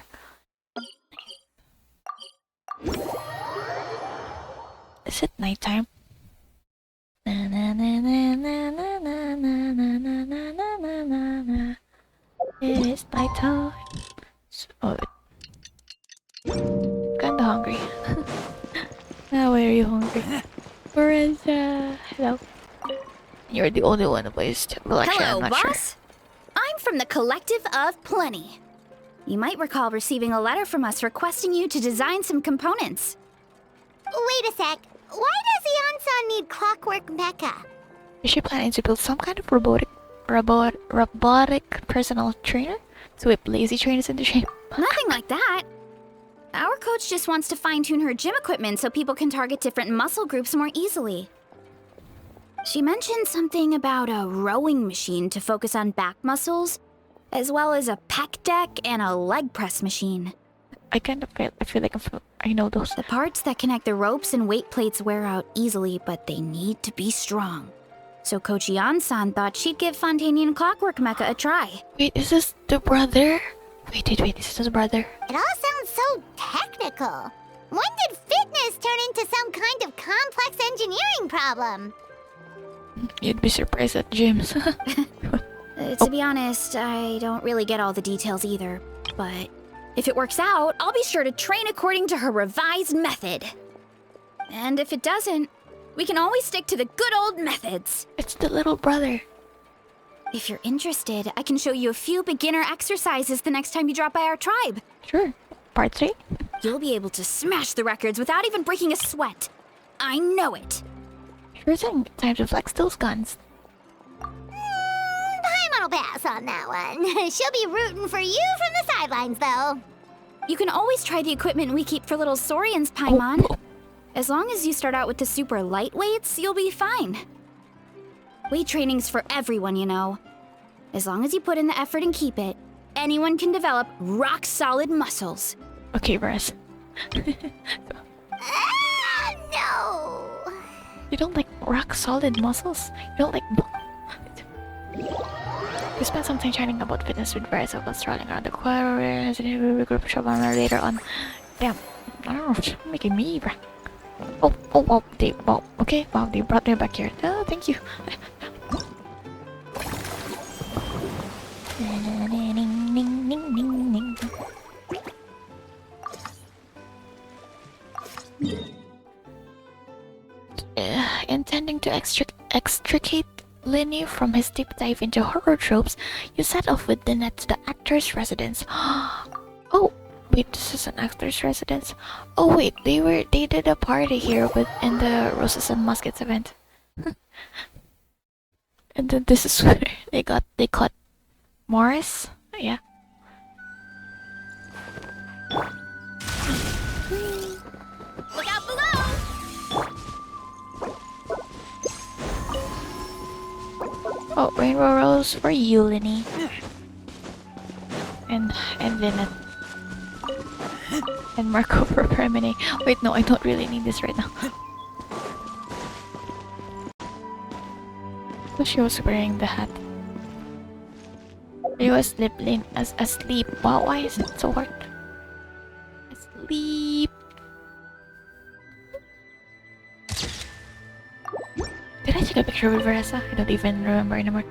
Is it nighttime? It is nighttime. So, kinda hungry. Now, why are you hungry? Hello. You're the only one who plays. Well, actually, Hello, I'm not boss. sure. I'm from the Collective of Plenty. You might recall receiving a letter from us requesting you to design some components. Wait a sec. Why does Iansan need clockwork mecha? Is she planning to build some kind of robotic personal trainer to whip lazy trainers into shape? Nothing like that. Our coach just wants to fine-tune her gym equipment so people can target different muscle groups more easily. She mentioned something about a rowing machine to focus on back muscles, as well as a pec deck and a leg press machine. I feel like I know those. The parts that connect the ropes and weight plates wear out easily, but they need to be strong. So Coach Ian-san thought she'd give Fontainian Clockwork Mecha a try. Wait, is this the brother? Wait, is this his brother? It all sounds so technical. When did fitness turn into some kind of complex engineering problem? You'd be surprised at gyms. To be honest, I don't really get all the details either, but if it works out, I'll be sure to train according to her revised method. And if it doesn't, we can always stick to the good old methods. It's the little brother. If you're interested, I can show you a few beginner exercises the next time you drop by our tribe. Sure. Part 3? You'll be able to smash the records without even breaking a sweat. I know it. Sure thing. Time to flex those guns. Paimon will pass on that one. She'll be rooting for you from the sidelines, though. You can always try the equipment we keep for little Saurians, Paimon. Oh. As long as you start out with the super light weights, you'll be fine. Weight training's for everyone, you know. As long as you put in the effort and keep it, anyone can develop rock-solid muscles. Okay, Raz. No. You don't like rock-solid muscles? You don't like... We spent some time chatting about fitness with Raz about strolling around the choir and a group of Chevalmarin later on. Damn, I don't know, it's making me... Okay, wow, they brought me back here. Oh, thank you. Intending to extricate Lenny from his deep dive into horror tropes, you set off with the net to the actor's residence. Oh, wait, this is an actor's residence. Oh wait, they did a party here in the Roses and Muskets event. And then this is where they caught Morris. Yeah. Look out below! Oh, Rainbow Rose for you, Lenny. And Lynette. And Marco for Permine. Wait, no, I don't really need this right now. So she was wearing the hat. She was asleep. Wow, why is it so hard? Asleep. Did I take a picture with Vanessa? I don't even remember anymore.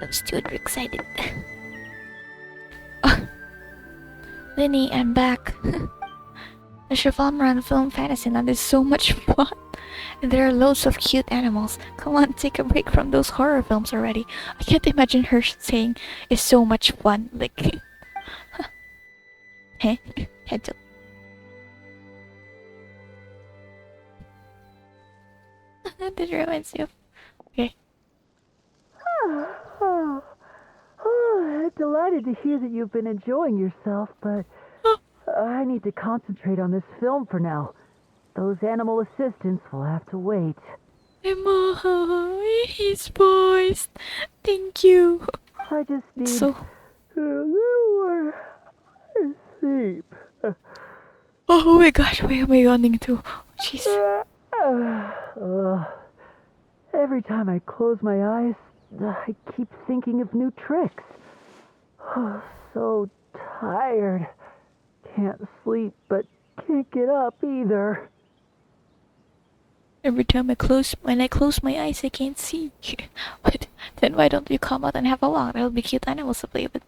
I'm still excited. Lenny, I'm back. The Chevalmarin film Fantasyland is so much fun. And there are loads of cute animals. Come on, take a break from those horror films already. I can't imagine her saying it's so much fun. Like, Heh, head tilt. That reminds you of. Okay. I'm delighted to hear that you've been enjoying yourself, but I need to concentrate on this film for now. Those animal assistants will have to wait. Emma, he's voiced. Thank you. I just need So. a little more sleep. Oh my gosh, where am I yawning to? Jeez. Every time I close my eyes, I keep thinking of new tricks. So tired. Can't sleep, but can't get up either. Every time when I close my eyes, I can't see. But then why don't you come out and have a walk? That'll be cute animals to play with.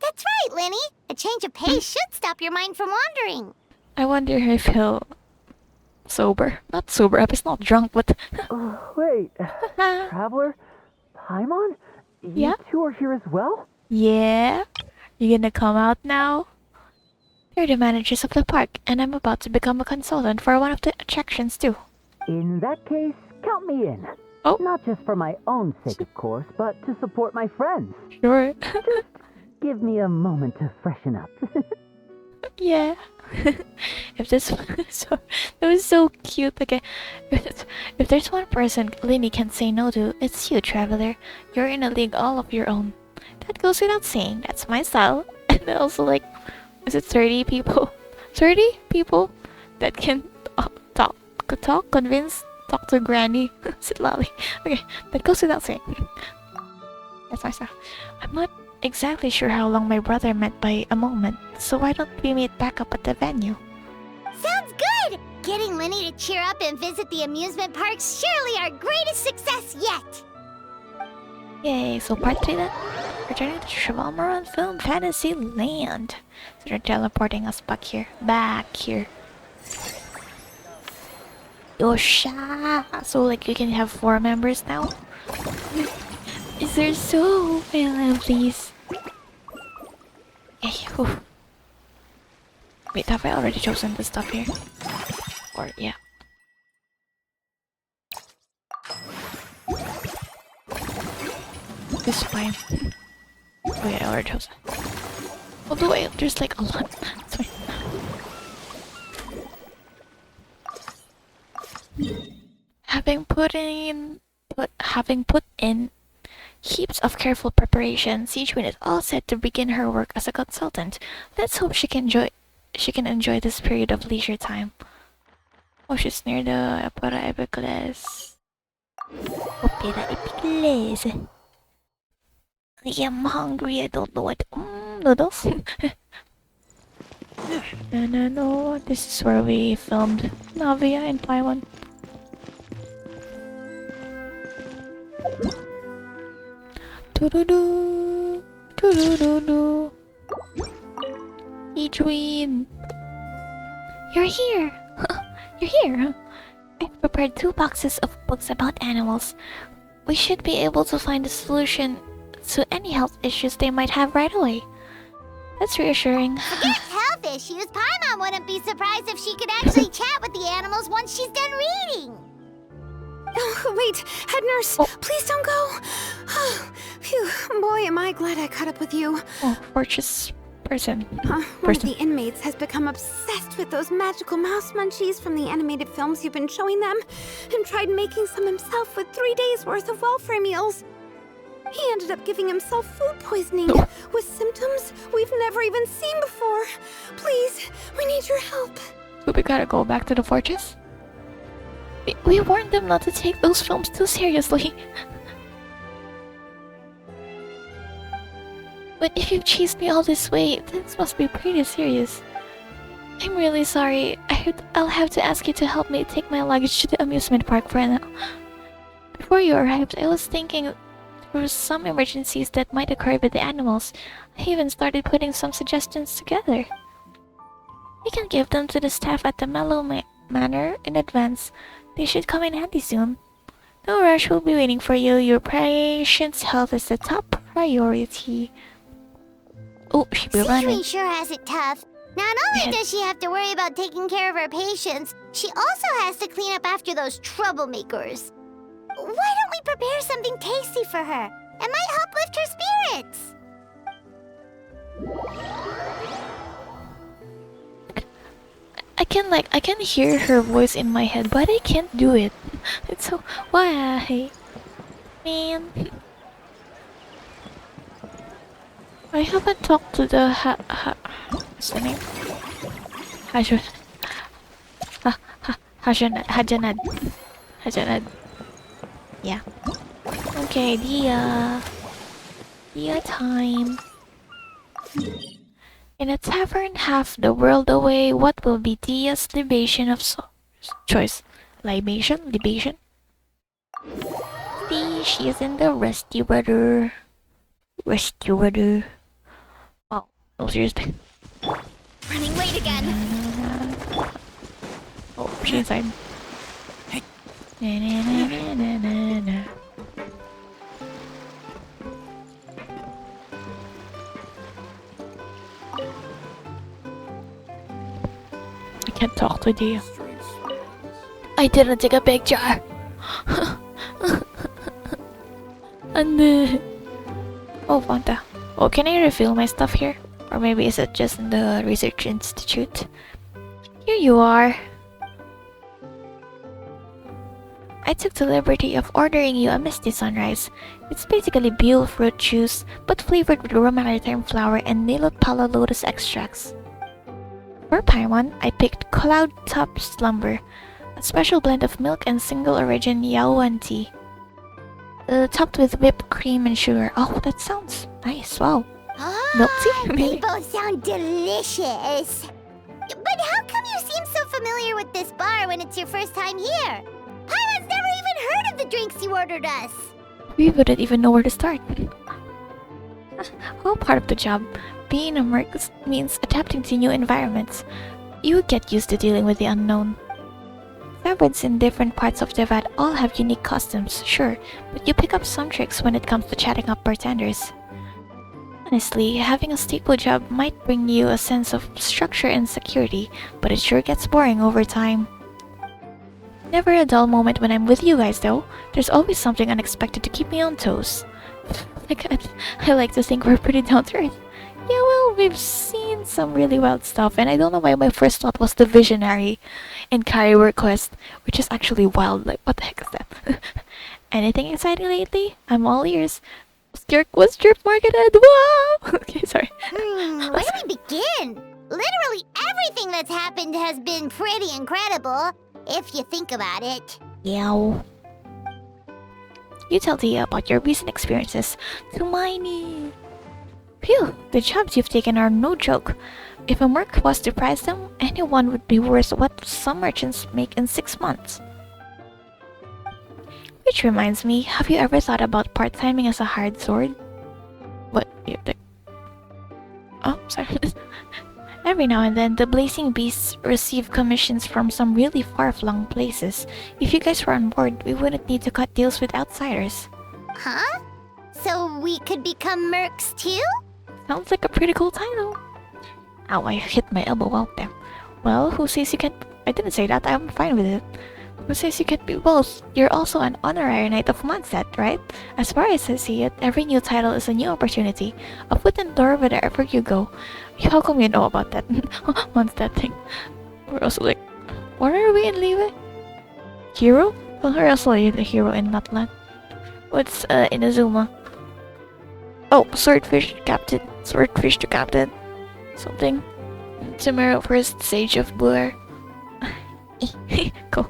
That's right, Lenny. A change of pace should stop your mind from wandering. I wonder if he'll sober. Not sober up, he's not drunk, but Wait, Traveler? Paimon? Yeah? You two are here as well? yeah. You gonna come out now? They're the managers of the park, and I'm about to become a consultant for one of the attractions too. In that case, count me in. Oh. Not just for my own sake, of course, but to support my friends. Sure. Give me a moment to freshen up. Yeah. If this so that was so cute. Okay, if there's one person Lenny can say no to, it's you, Traveler. You're in a league all of your own. That goes without saying. That's my style. And also, like, is it 30 people? 30 people that can convince Dr. Granny. Sit loudly. Okay, that goes without saying. That's my style. I'm not exactly sure how long my brother meant by a moment, so why don't we meet back up at the venue? Sounds good! Getting Lenny to cheer up and visit the amusement park's surely our greatest success yet! Yay, so part 3 then? Returning to Chevalmarin Film Fantasyland. So they're teleporting us back here. Yosha! So like you can have 4 members now? Is there so many of these? Okay, whew. Wait, have I already chosen the stuff here? Or, yeah. This is fine. Oh yeah, I already chose it. Although there's like a lot. That's fine. Having put in heaps of careful preparation, Sijuin is all set to begin her work as a consultant. Let's hope she can enjoy this period of leisure time. Oh, she's near the Opera Epicles. I am hungry. I don't know what. Noodles. No. This is where we filmed Navia and Paimon. Do. Adrian, you're here. You're here. I've prepared 2 boxes of books about animals. We should be able to find a solution to any health issues they might have right away. That's reassuring. Forget health issues. Paimon wouldn't be surprised if she could actually chat with the animals once she's done reading. Oh, wait, head nurse, please don't go. Phew, boy, am I glad I caught up with you. Oh, fortress person. One of the inmates has become obsessed with those magical mouse munchies from the animated films you've been showing them, and tried making some himself with 3 days' worth of welfare meals. He ended up giving himself food poisoning with symptoms we've never even seen before. Please, we need your help. So we gotta go back to the fortress? We warned them not to take those films too seriously. But if you've chased me all this way, this must be pretty serious. I'm really sorry. I'll have to ask you to help me take my luggage to the amusement park for now. Before you arrived, I was thinking there were some emergencies that might occur with the animals. I even started putting some suggestions together. We can give them to the staff at the Mellow Manor in advance. They should come in handy soon. No rush, we'll be waiting for you. Your patient's health is the top priority. Oh, she'll be running. Citri sure has it tough. Not only does she have to worry about taking care of her patients, she also has to clean up after those troublemakers. Why don't we prepare something tasty for her? It might help lift her spirits. I can hear her voice in my head, but I can't do it. It's so why, man. I haven't talked to the what's the name? Hajanad. Yeah. Okay, Dia time. In a tavern half the world away, what will be Dia's libation of choice? Libation? See, she is in the rusty weather. Oh, no, seriously. Running late again. Oh, she's inside. Hey. Na. I can't talk to Dia. I didn't take a picture. And oh, Fanta. Oh, can I refill my stuff here? Or maybe is it just in the research institute? Here you are. I took the liberty of ordering you a misty sunrise. It's basically Buell fruit juice, but flavored with Romaritime flower and Nilotala lotus extracts. For Paimon, I picked Cloud Top Slumber, a special blend of milk and single origin Yaoan tea. Topped with whipped cream and sugar. Oh, that sounds nice. Wow. Milk tea? They both sound delicious. But how come you seem so familiar with this bar when it's your first time here? Paimon's never even heard of the drinks you ordered us. We wouldn't even know where to start. Well, part of the job. Being a merc means adapting to new environments. You get used to dealing with the unknown. Taverns in different parts of Devat all have unique customs, sure, but you pick up some tricks when it comes to chatting up bartenders. Honestly, having a staple job might bring you a sense of structure and security, but it sure gets boring over time. Never a dull moment when I'm with you guys though. There's always something unexpected to keep me on toes. I like to think we're pretty down to earth. Yeah, well, we've seen some really wild stuff, and I don't know why my first thought was the Visionary in Carryware Quest, which is actually wild. Like, what the heck is that? Anything exciting lately? I'm all ears. Was Drip marketed? Wow! Okay, sorry. Where do we begin? Literally everything that's happened has been pretty incredible, if you think about it. Yeah. You tell Tia about your recent experiences to Miney. Phew, the jobs you've taken are no joke. If a merc was to price them, anyone would be worth what some merchants make in 6 months. Which reminds me, have you ever thought about part-timing as a hired sword? What? Oh, sorry. Every now and then, the Blazing Beasts receive commissions from some really far-flung places. If you guys were on board, we wouldn't need to cut deals with outsiders. Huh? So we could become mercs too? Sounds like a pretty cool title. Ow, I hit my elbow out there. Well, who says you can't... I didn't say that, I'm fine with it. Who says you can't be both? You're also an honorary Knight of Mondstadt, right? As far as I see it, every new title is a new opportunity. A foot in the door wherever you go. How come you know about that? Mondstadt thing. We're also like... What are we in Leeway? Hero? Well, we're also the hero in Nutland. What's Inazuma? Oh, Swordfish Captain. Swordfish to Captain. Something. Tomorrow first Sage of Blair. Cool.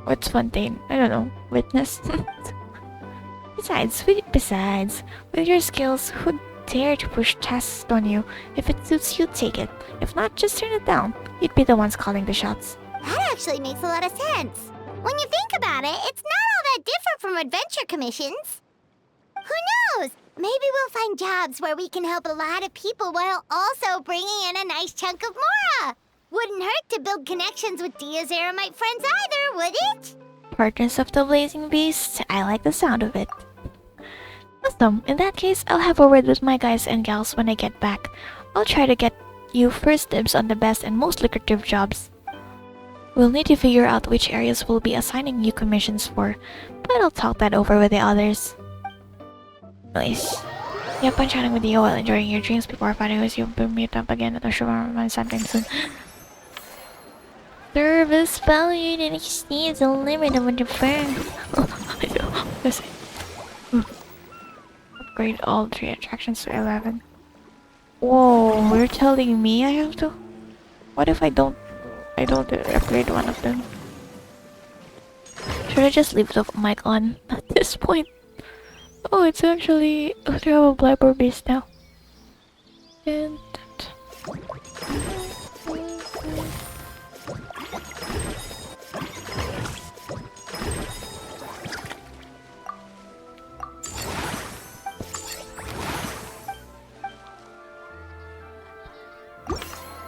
What's Fontaine? I don't know. Witness? Besides, with your skills, who'd dare to push tasks on you? If it suits you, take it. If not, just turn it down. You'd be the ones calling the shots. That actually makes a lot of sense. When you think about it, it's not all that different from adventure commissions. Who knows? Maybe we'll find jobs where we can help a lot of people while also bringing in a nice chunk of Mora. Wouldn't hurt to build connections with Dia's Aramite friends either, would it? Partners of the Blazing Beast, I like the sound of it. Awesome. In that case, I'll have a word with my guys and gals when I get back. I'll try to get you first dibs on the best and most lucrative jobs. We'll need to figure out which areas we'll be assigning you commissions for, but I'll talk that over with the others. Nice. Yep, I'm chatting with you while enjoying your dreams before finding ways you'll meet up again at the Chevalmarin sometime soon. Service value that exceeds the limit of the firm. Listen. Upgrade all 3 attractions to 11. Whoa, you're telling me I have to? What if I don't upgrade one of them? Should I just leave the mic on at this point? Oh, it's actually... Oh, they have a blackboard base now. And...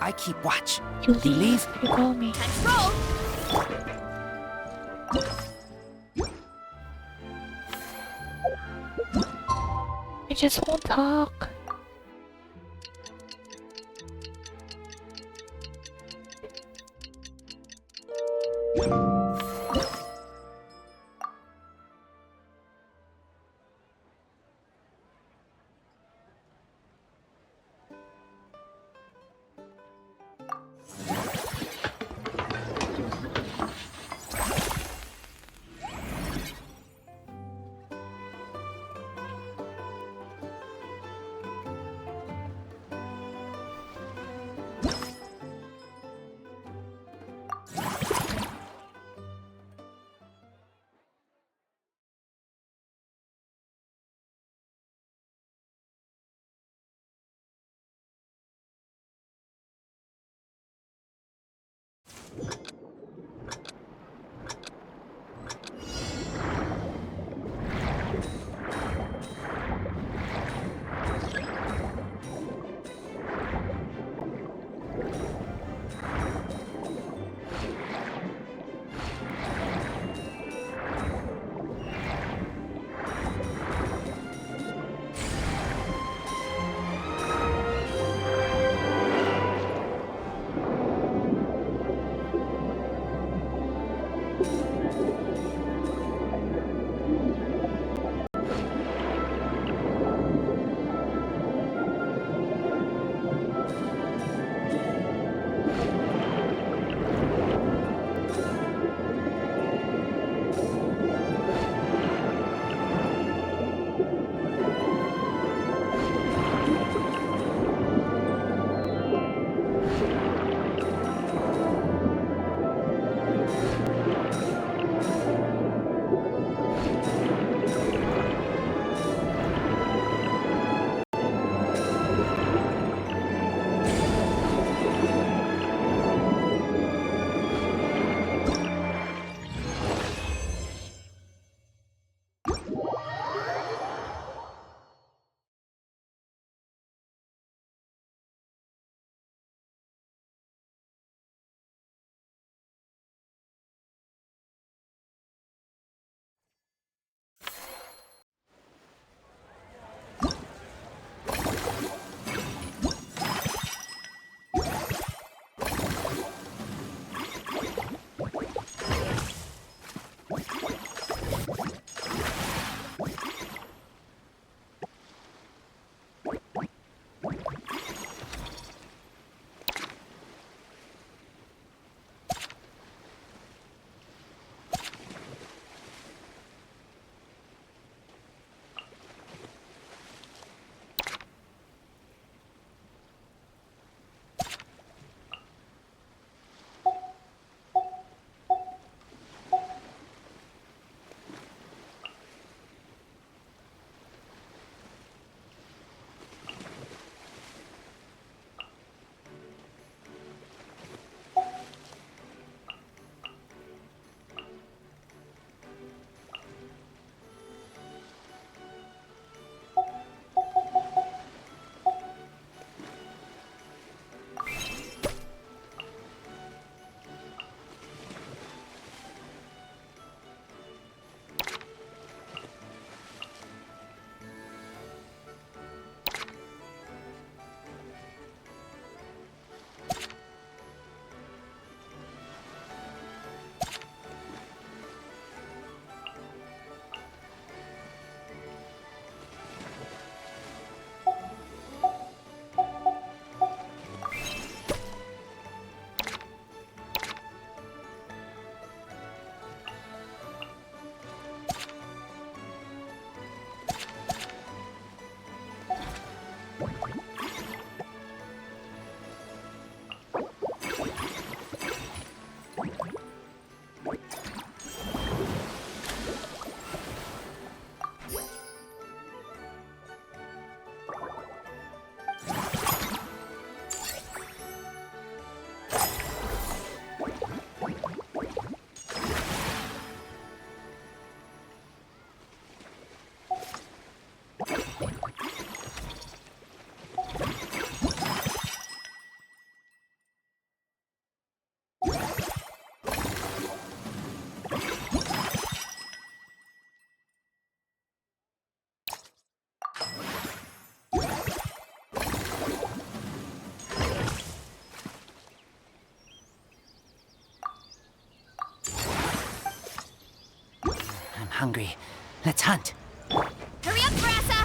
I keep watch. You You leave? You call me. I just won't talk. hungry. Let's hunt. Hurry up, Brassa!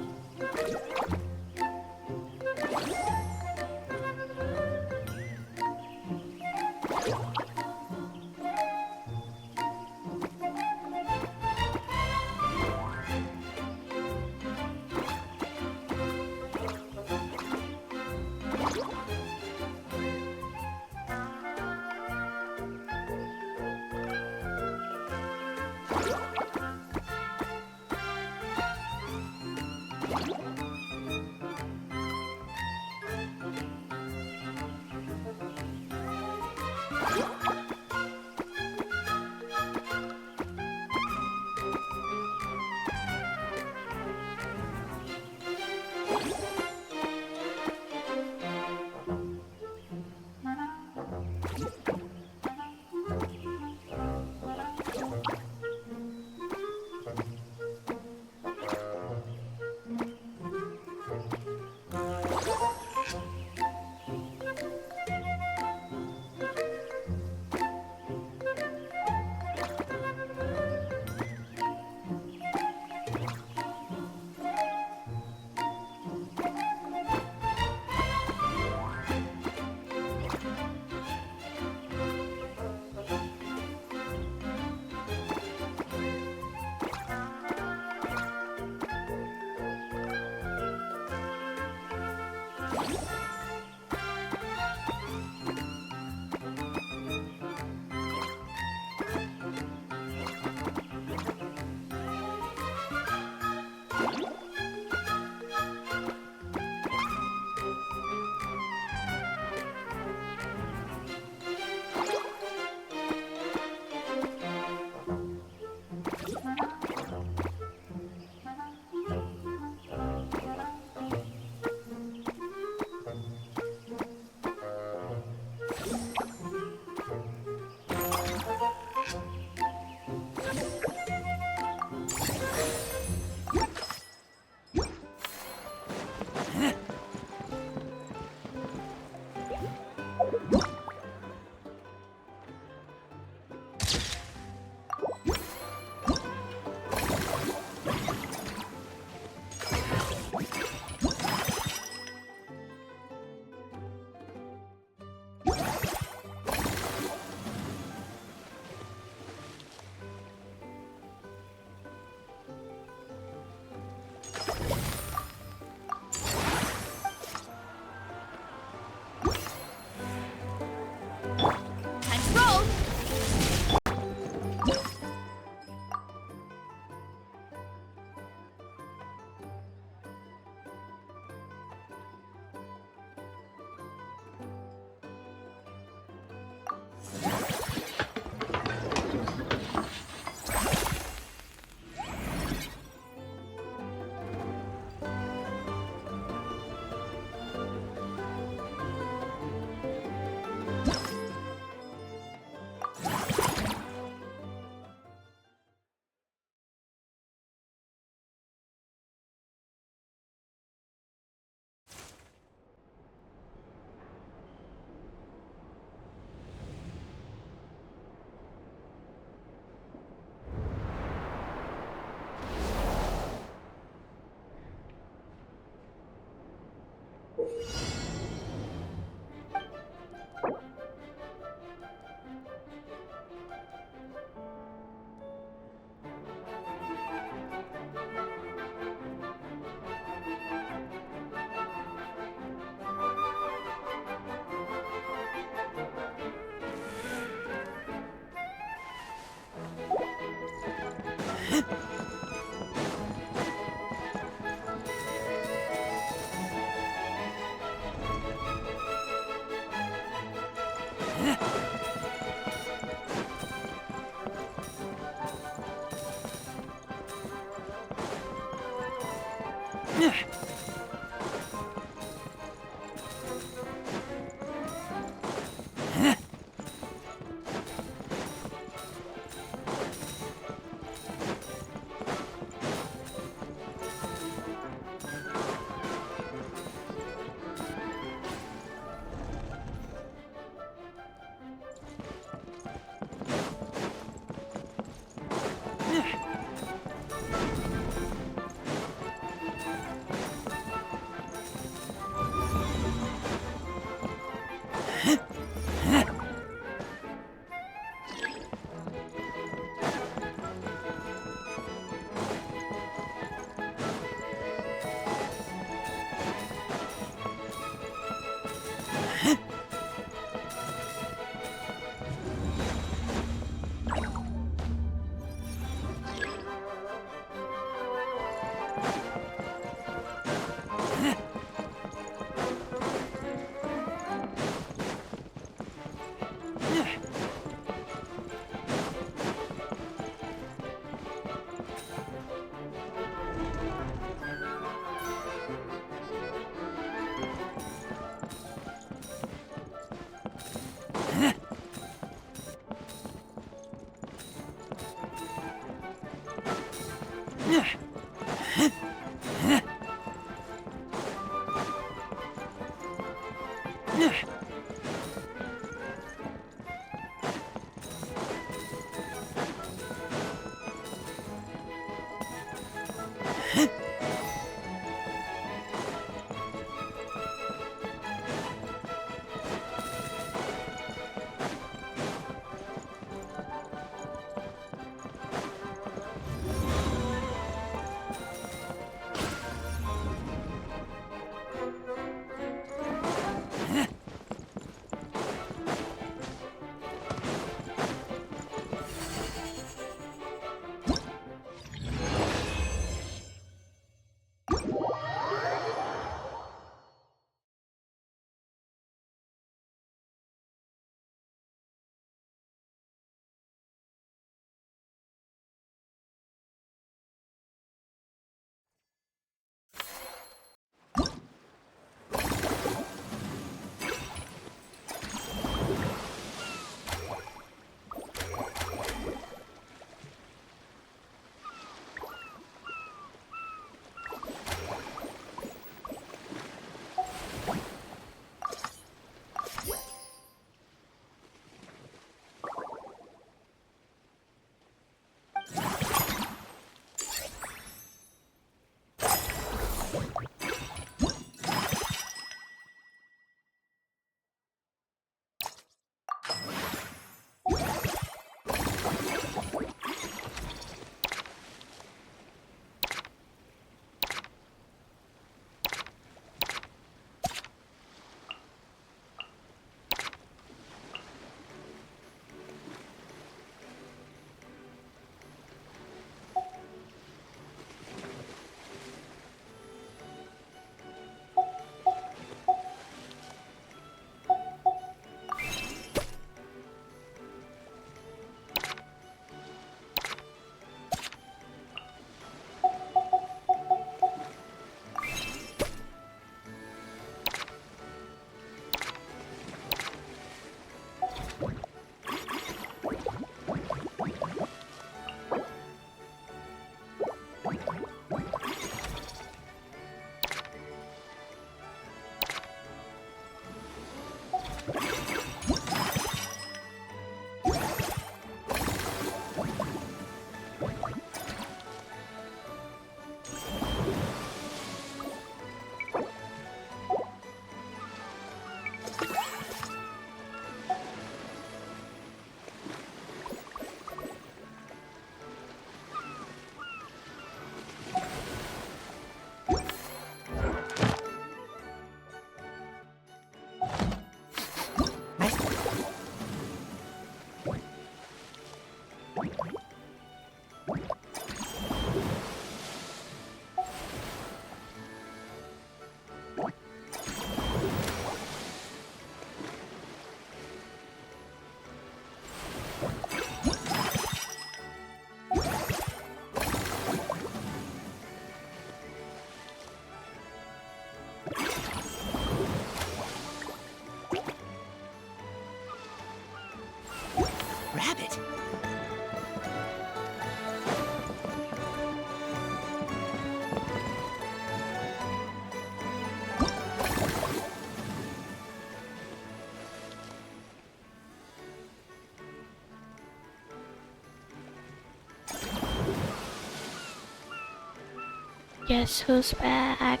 Guess who's back?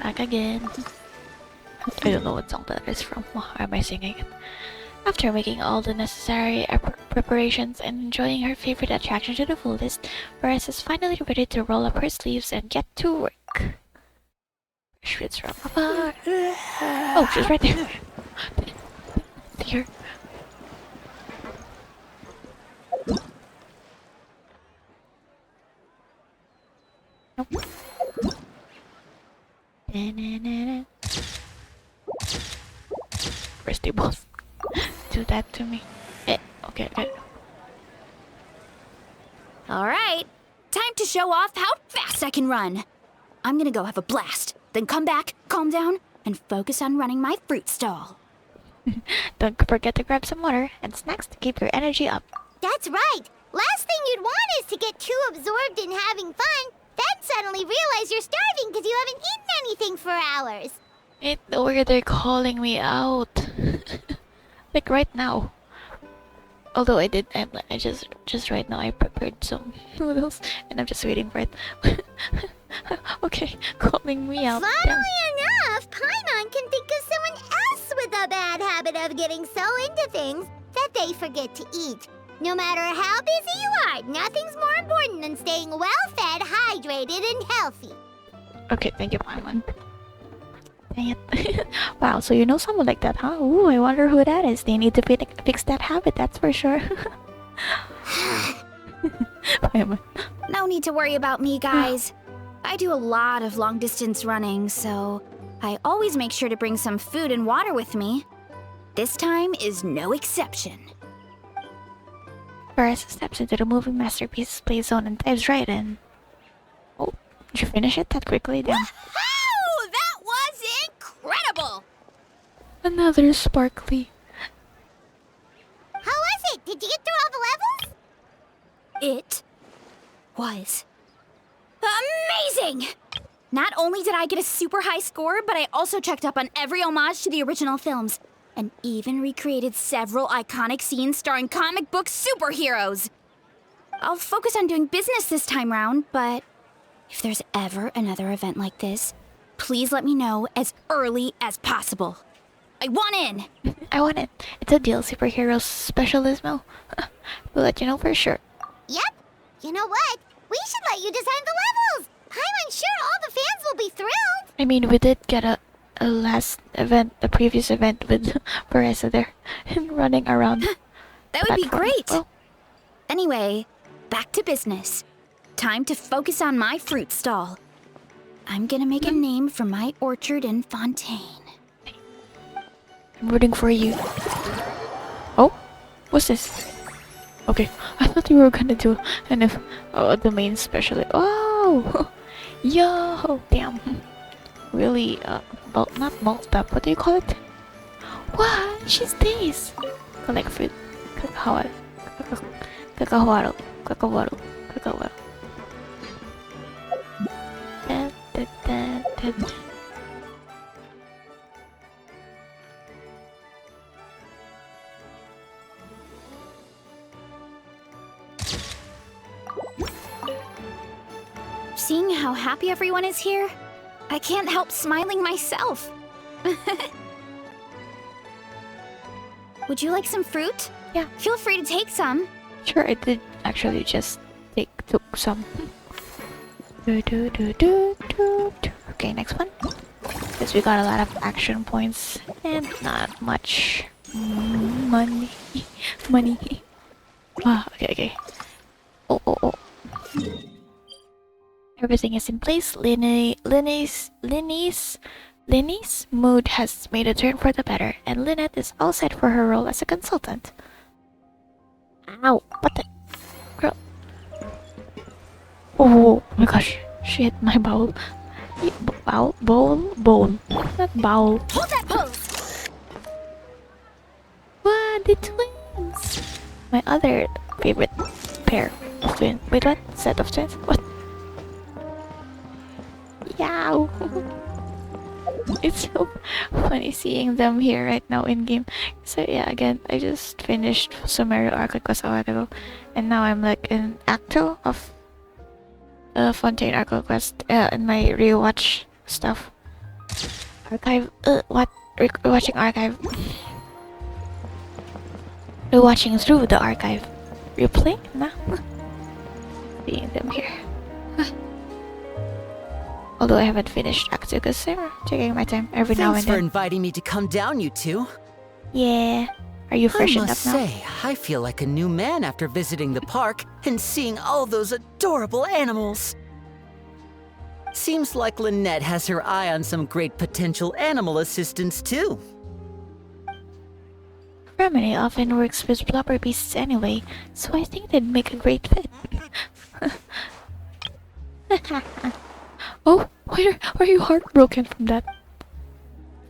Back again. I don't know what song that is from. Why am I singing it? After making all the necessary preparations and enjoying her favorite attraction to the fullest, Veras is finally ready to roll up her sleeves and get to work. Schwitz from afar. Oh, she's right there. Here. Nope. First they both do that to me. Okay. Alright, time to show off how fast I can run. I'm gonna go have a blast, then come back, calm down, and focus on running my fruit stall. Don't forget to grab some water and snacks to keep your energy up. That's right. Last thing you'd want is to get too absorbed in having fun, then suddenly realize you're starving because you haven't eaten anything for hours. It's where they're calling me out. Like right now. Although I just right now I prepared some noodles and I'm just waiting for it. Okay, calling me out. Funnily enough, Paimon can think of someone else with a bad habit of getting so into things that they forget to eat. No matter how busy you are, nothing's more important than staying well-fed, hydrated, and healthy. Okay, thank you, Paimon. Dang it. Wow, so you know someone like that, huh? Ooh, I wonder who that is. They need to fix that habit, that's for sure. Paimon. No need to worry about me, guys. I do a lot of long-distance running, so I always make sure to bring some food and water with me. This time is no exception. Veras steps into the moving masterpieces play zone and dives right in. Oh, did you finish it that quickly then? Woohoo! That was incredible! Another sparkly. How was it? Did you get through all the levels? It was amazing! Not only did I get a super high score, but I also checked up on every homage to the original films, and even recreated several iconic scenes starring comic book superheroes. I'll focus on doing business this time round, but if there's ever another event like this, please let me know as early as possible. I want in! I want it. It's a deal, superheroes specialismo. We'll let you know for sure. Yep. You know what? We should let you design the levels. I'm sure all the fans will be thrilled. I mean, we did get a last event, a previous event with Veresa there and running around. That would be platform. great! Well, Anyway, back to business. Time to focus on my fruit stall. I'm gonna make a name for my orchard in Fontaine. I'm rooting for you. Oh, what's this? Okay, I thought you were gonna do the main specialist. Oh, yo, damn. Really, not malt up. What do you call it? What? She stays. Collect fruit. Kakahuaro. Kakahuaro. Kakahuaro. Kakahuaro. Da, da, da, da, da. Seeing how happy everyone is here, I can't help smiling myself. Would you like some fruit? Yeah. Feel free to take some. Sure, I did actually just took some. Do, do, do, do, do, do. Okay, next one. Because we got a lot of action points and not much money. Money. Ah, okay. Oh. Everything is in place. Linny's mood has made a turn for the better, and Lynette is all set for her role as a consultant. Ow! What the? Girl. Oh my gosh! She hit my bowl. Bowl. Not bowl. Hold that pose! What? The twins! My other favorite pair of twins. Wait, what? Set of twins? What? Yow! It's so funny seeing them here right now in game. So yeah, again, I just finished Sumeru arc like a while ago, and now I'm like in Act 2 of Fontaine Archive quest in my rewatch stuff. Archive. What? Rewatching archive. Rewatching through the archive. Replay? Nah. Seeing them here. Although I haven't finished Act 2 because I'm taking my time every now and Thanks for then. inviting me to come down, you two. Yeah. Are you I freshened must up now? say, I feel like a new man after visiting the park and seeing all those adorable animals. Seems like Lynette has her eye on some great potential animal assistants too. Remini often works with blubber beasts anyway, so I think they'd make a great fit. Oh, why are you heartbroken from that?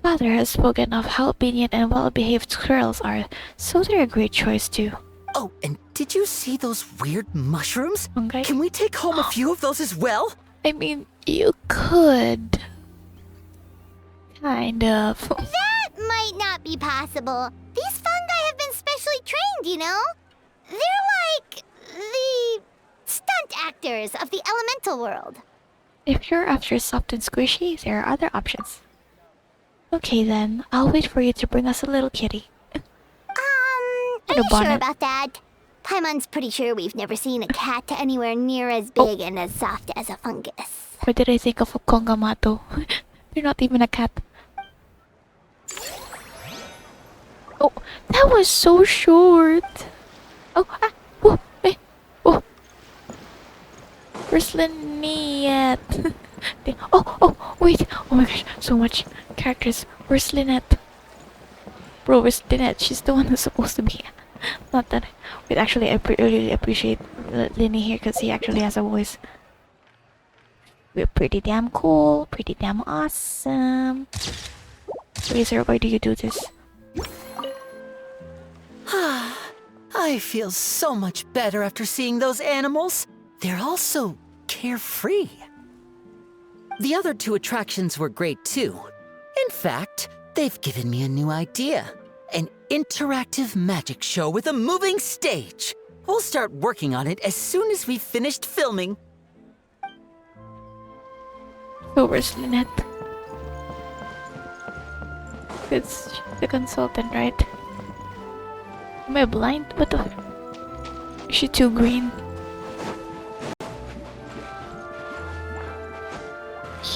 Father has spoken of how obedient and well-behaved squirrels are, so they're a great choice too. Oh, and did you see those weird mushrooms? Okay. Can we take home a few of those as well? I mean, you could. Kind of. That might not be possible. These fungi have been specially trained, you know? They're like the stunt actors of the elemental world. If you're after soft and squishy, there are other options. Okay then, I'll wait for you to bring us a little kitty. Are And a you sure bonnet. about that? Paimon's pretty sure we've never seen a cat anywhere near as big and as soft as a fungus. Or did I think of a Kongamato? They're not even a cat. Oh, that was so short. Oh, oh, hey, oh. Where's Lynette? oh, wait. Oh my gosh, so much characters. Where's Lynette? Bro, where's Lynette? She's the one who's supposed to be. Not that. Wait, actually, I really appreciate Linny here because he actually has a voice. We're pretty damn cool, pretty damn awesome. Razor, why do you do this? I feel so much better after seeing those animals. They're all so carefree. The other two attractions were great too. In fact, they've given me a new idea. An interactive magic show with a moving stage. We'll start working on it as soon as we've finished filming. Oh, where's Lynette? It's the consultant, right? Am I blind? What the? Is she too green?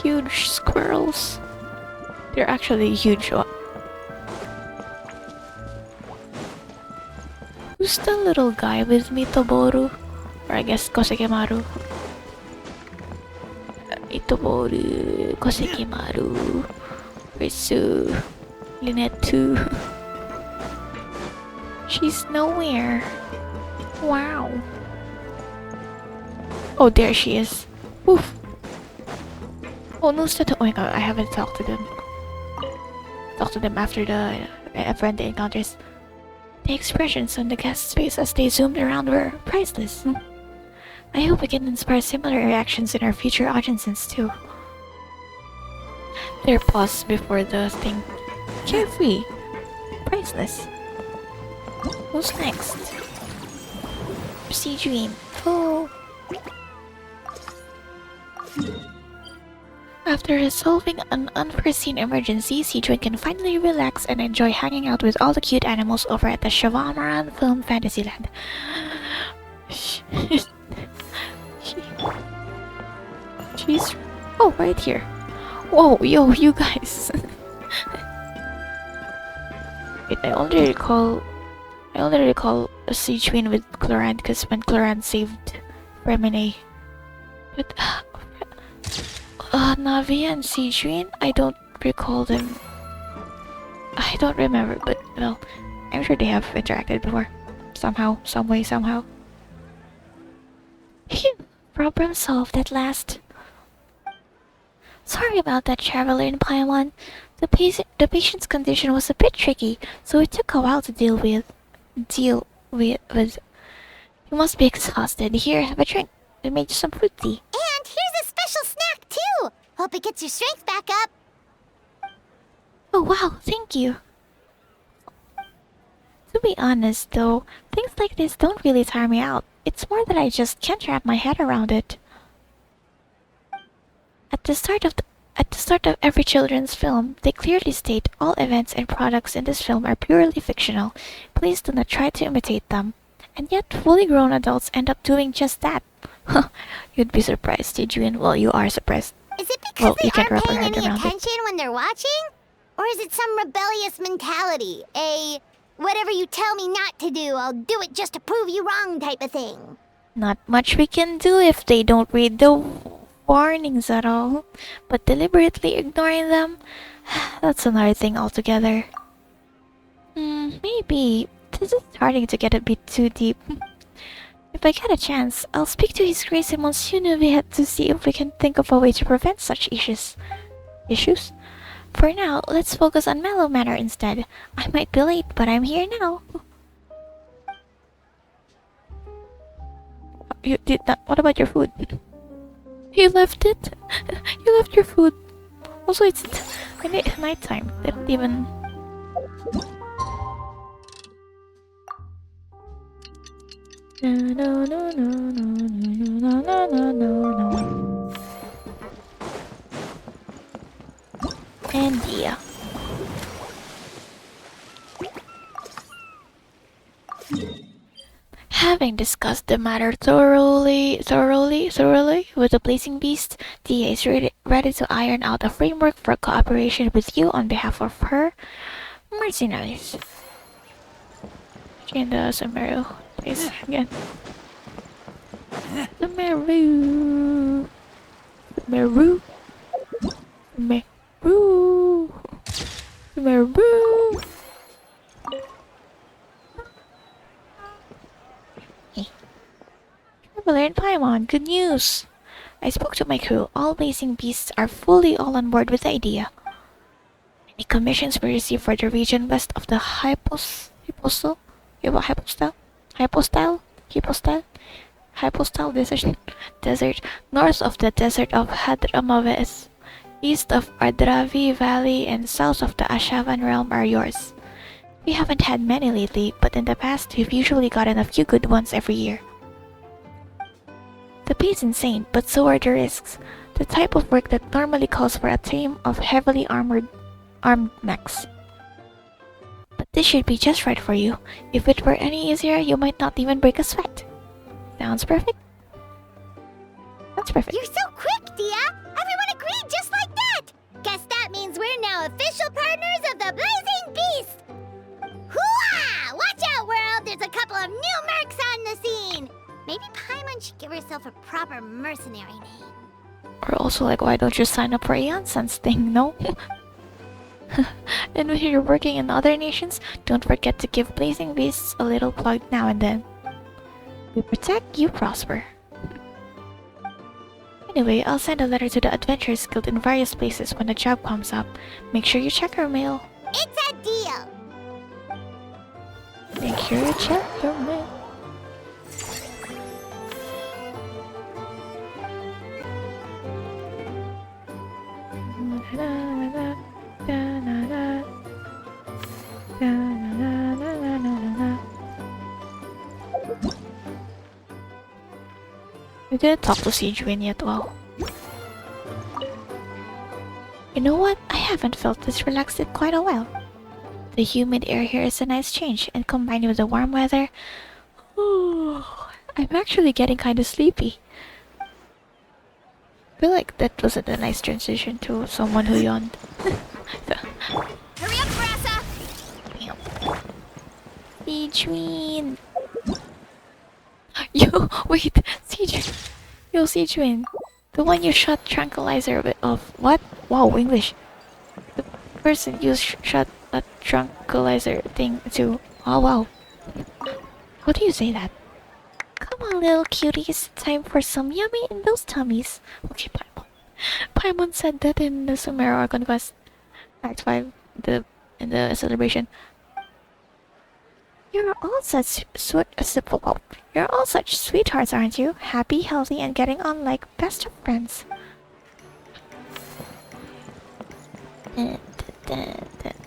Huge squirrels. They're actually huge. Who's the little guy with Mitoboru? Or I guess Kosekemaru. Mitoboru, Kosekemaru. Where's Lynette too? She's nowhere. Wow. Oh, there she is. Woof. Oh, no, oh my god, I haven't talked to them. Talk to them after the friendly encounters. The expressions on the guest's face as they zoomed around were priceless. I hope we can inspire similar reactions in our future audiences too. Their pause before the thing. Carefree. Priceless. Who's next? Sea Dream. Oh. After resolving an unforeseen emergency, Sejuan can finally relax and enjoy hanging out with all the cute animals over at the Chevalmarin film Fantasyland. She's... Oh, right here. Whoa, yo, you guys. Wait, I only recall a Sejuan with Clorant because when Clorant saved Remine. But... Navi and Sejuan? I don't recall them. I don't remember, but well, I'm sure they have interacted before. Somehow, some way, somehow. Phew! Problem solved at last. Sorry about that, traveler in Paimon. The patient's condition was a bit tricky, so it took a while to deal with. You must be exhausted. Here, have a drink. We made you some fruit tea. And here's a special snack, too! Hope it gets your strength back up. Oh wow, thank you. To be honest though, things like this don't really tire me out. It's more that I just can't wrap my head around it. At the start of every children's film, they clearly state all events and products in this film are purely fictional. Please do not try to imitate them. And yet, fully grown adults end up doing just that. You'd be surprised, Tidjuin. Well, you are surprised. Is it because Well, they you can't aren't wrap your paying head any around it. attention when they're watching? Or is it some rebellious mentality? Whatever you tell me not to do, I'll do it just to prove you wrong type of thing? Not much we can do if they don't read the warnings at all. But deliberately ignoring them, that's another thing altogether. Maybe this is starting to get a bit too deep. If I get a chance, I'll speak to His Grace and Monsieur Nouviet to see if we can think of a way to prevent such issues. For now, let's focus on Mellow Manor instead. I might be late, but I'm here now. You did not. What about your food? You left it? You left your food. Also, it's nighttime. They don't even. No. And yeah. Having discussed the matter thoroughly with the Blazing Beast, Dia is ready to iron out a framework for cooperation with you on behalf of her mercenaries. In the Sumeru place again. Sumeru. Chevalmarin Paimon, good news! I spoke to my crew. All Blazing Beasts are fully all on board with the idea. Any commissions we receive for the region west of the Hypostyle desert, north of the desert of Hadramaves, east of Ardravi Valley, and south of the Ashavan realm are yours. We haven't had many lately, but in the past we've usually gotten a few good ones every year. The pay's insane, but so are the risks. The type of work that normally calls for a team of heavily armed mechs. But this should be just right for you. If it were any easier, you might not even break a sweat. Sounds perfect? That's perfect. You're so quick, Dia! Everyone agreed just like that! Guess that means we're now official partners of the Blazing Beast! Hooah! Watch out, world! There's a couple of new mercs on the scene! Maybe Paimon should give herself a proper mercenary name. Or also like, why don't you sign up for Aeon Sense thing, no? And when you're working in other nations, don't forget to give Blazing Beasts a little plug now and then. We protect, you prosper. Anyway, I'll send a letter to the Adventurers Guild in various places when the job comes up. Make sure you check our mail. It's a deal! Make sure you check your mail. We didn't talk to Sijuin yet, wow. You know what? I haven't felt this relaxed in quite a while. The humid air here is a nice change, and combined with the warm weather, I'm actually getting kinda sleepy. I feel like that wasn't a nice transition to someone who yawned. Hurry up, Brassa! Sijuin! Yo, wait, Sijuin. Yo, Sijuin. The one you shot tranquilizer with of what? Wow, English. The person you shot a tranquilizer thing to. Oh, wow. How do you say that? Come on, little cuties. Time for some yummy in those tummies. Okay, Paimon. Paimon said that in the Sumeru Conquest Act 5, in the celebration. You're all such sweethearts, aren't you? Happy, healthy, and getting on like best of friends.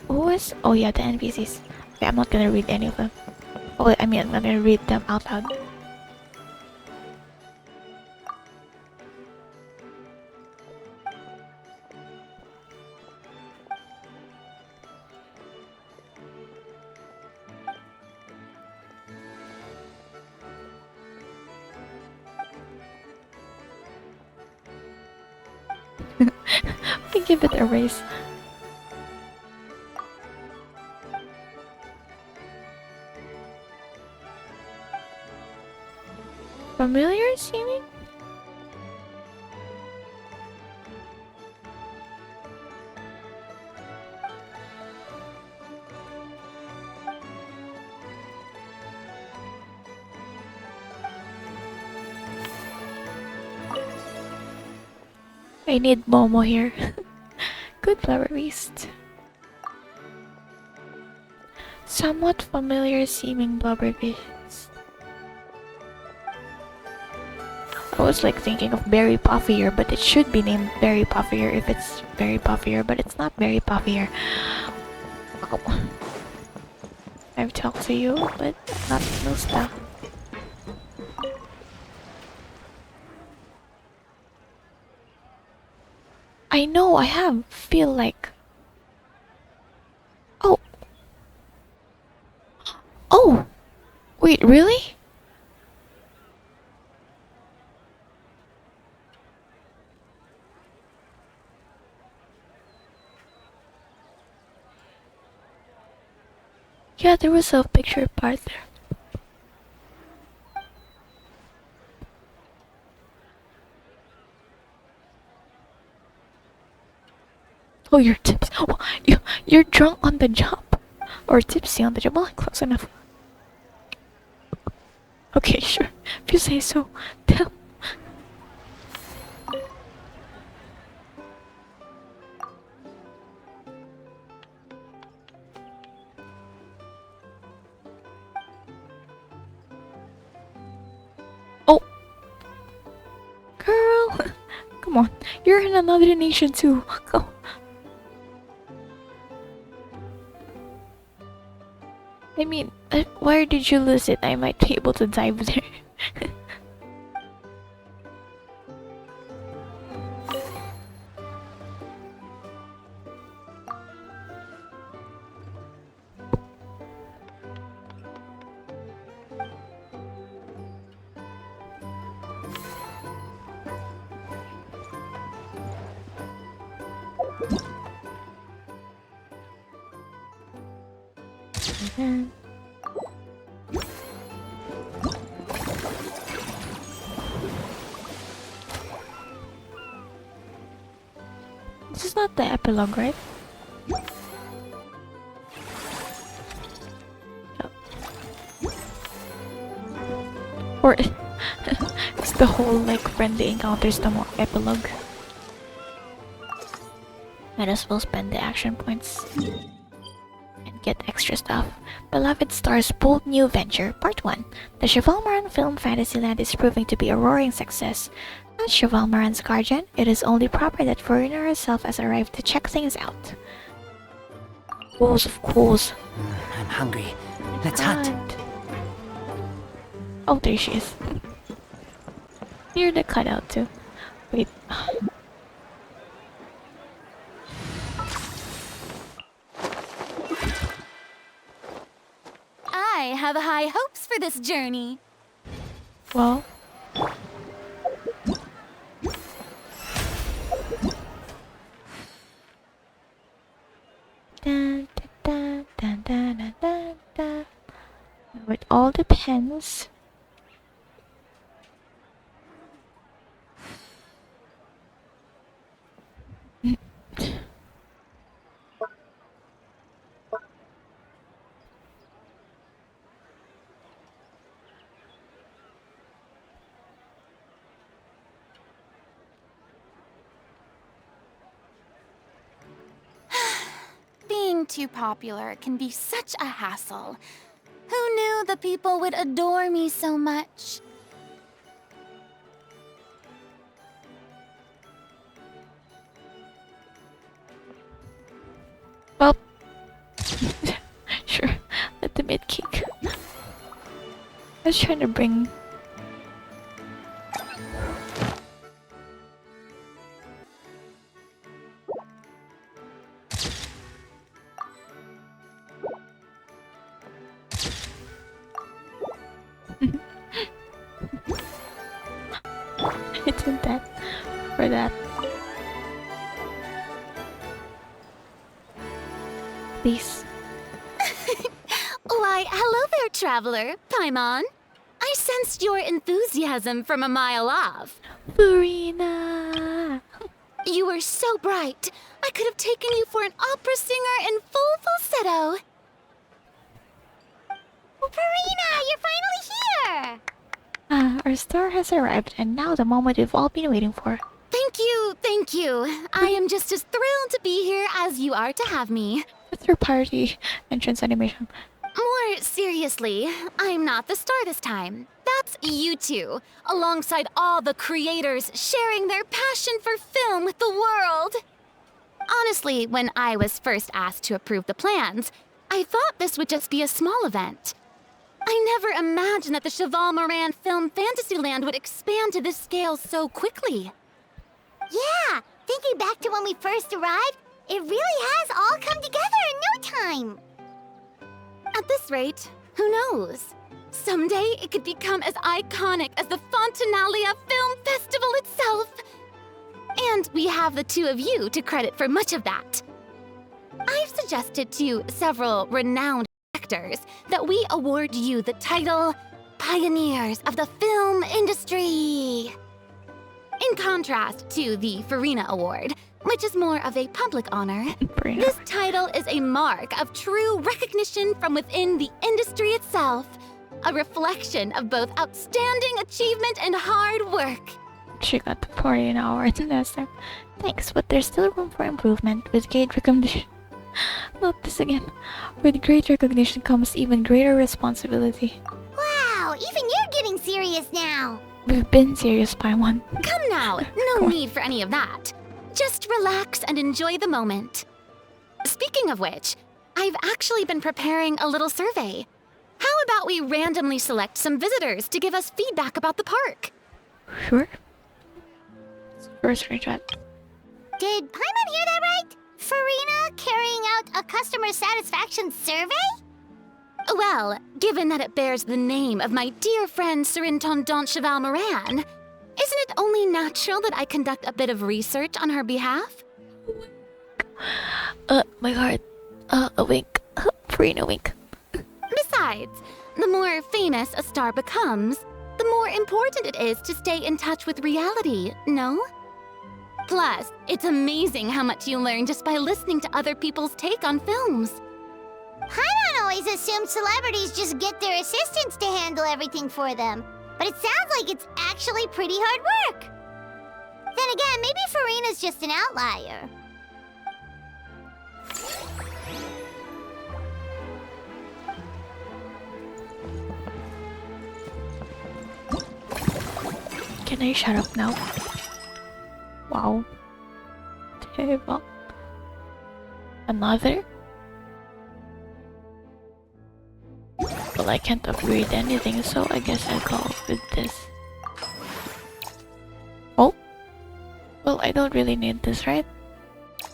Who is? Oh yeah, the NPCs. Okay, I'm not gonna read any of them. Oh, wait, I mean, I'm gonna read them out loud. We give it a raise. Familiar seeming? I need Momo here. Good flower beast. Somewhat familiar seeming blubber beast. I was like thinking of Berry Puffier, but it should be named Berry Puffier if it's Berry Puffier, but it's not Berry Puffier. Oh. I've talked to you, but not Nusta. I know, I have. Feel like. Oh. Oh! Wait, really? Yeah, there was a picture part there. Oh, you're tipsy. Oh, you're drunk on the job. Or tipsy on the job. Well, close enough. Okay, sure. If you say so. Tell. Oh. Girl. Come on. You're in another nation too. Go. I mean, where did you lose it? I might be able to dive there. This is not the epilogue, right? Oh. Or it's the whole like friendly encounters the more epilogue. Might as well spend the action points and get extra stuff. Beloved Star's bold new venture, Part 1. The Chevalmarin film Fantasyland is proving to be a roaring success. As Chevalmarin's guardian, it is only proper that Verena herself has arrived to check things out. Of course. I'm hungry. Let's hunt. Oh, there she is. You're the cutout too. Wait. I have high hopes for this journey. Well. Dun, dun, dun, dun, dun, dun, dun. It all depends. Being too popular can be such a hassle. Who knew the people would adore me so much? Well, sure, let the mid kick. I was trying to bring. It's in that for that. please. Why, hello there, traveler. Paimon. I sensed your enthusiasm from a mile off. Farina! You were so bright. I could have taken you for an opera singer in full falsetto. Farina, you're finally here! Our star has arrived, and now the moment we've all been waiting for. Thank you, thank you. I am just as thrilled to be here as you are to have me. It's your party entrance animation. More seriously, I'm not the star this time. That's you two, alongside all the creators sharing their passion for film with the world. Honestly, when I was first asked to approve the plans, I thought this would just be a small event. I never imagined that the Chevalmarin film Fantasyland would expand to this scale so quickly. Yeah, thinking back to when we first arrived, it really has all come together in no time. At this rate, who knows? Someday it could become as iconic as the Fontanalia Film Festival itself. And we have the two of you to credit for much of that. I've suggested to several renowned actors that we award you the title Pioneers of the Film Industry. In contrast to the Farina Award, which is more of a public honor, this title is a mark of true recognition from within the industry itself, a reflection of both outstanding achievement and hard work. She got the party an hour last time. Thanks, but there's still room for improvement with great recognition. Not this again. With great recognition comes even greater responsibility. Wow, even you're getting serious now. We've been serious, Paimon. Come now, no need for any of that. Just relax and enjoy the moment. Speaking of which, I've actually been preparing a little survey. How about we randomly select some visitors to give us feedback about the park? Sure. First screenshot. Did Paimon hear that right? Farina carrying out a customer satisfaction survey? Well, given that it bears the name of my dear friend Surintendant Chevalmarin, isn't it only natural that I conduct a bit of research on her behalf? My heart. A wink. Farina wink. Besides, the more famous a star becomes, the more important it is to stay in touch with reality, no? Plus, it's amazing how much you learn just by listening to other people's take on films. Paimon always assumed celebrities just get their assistants to handle everything for them. But it sounds like it's actually pretty hard work. Then again, maybe Farina's just an outlier. Can I shut up now? Wow. Terrible. Another? Well, I can't upgrade anything, so I guess I'll go with this. Oh? Well, I don't really need this, right?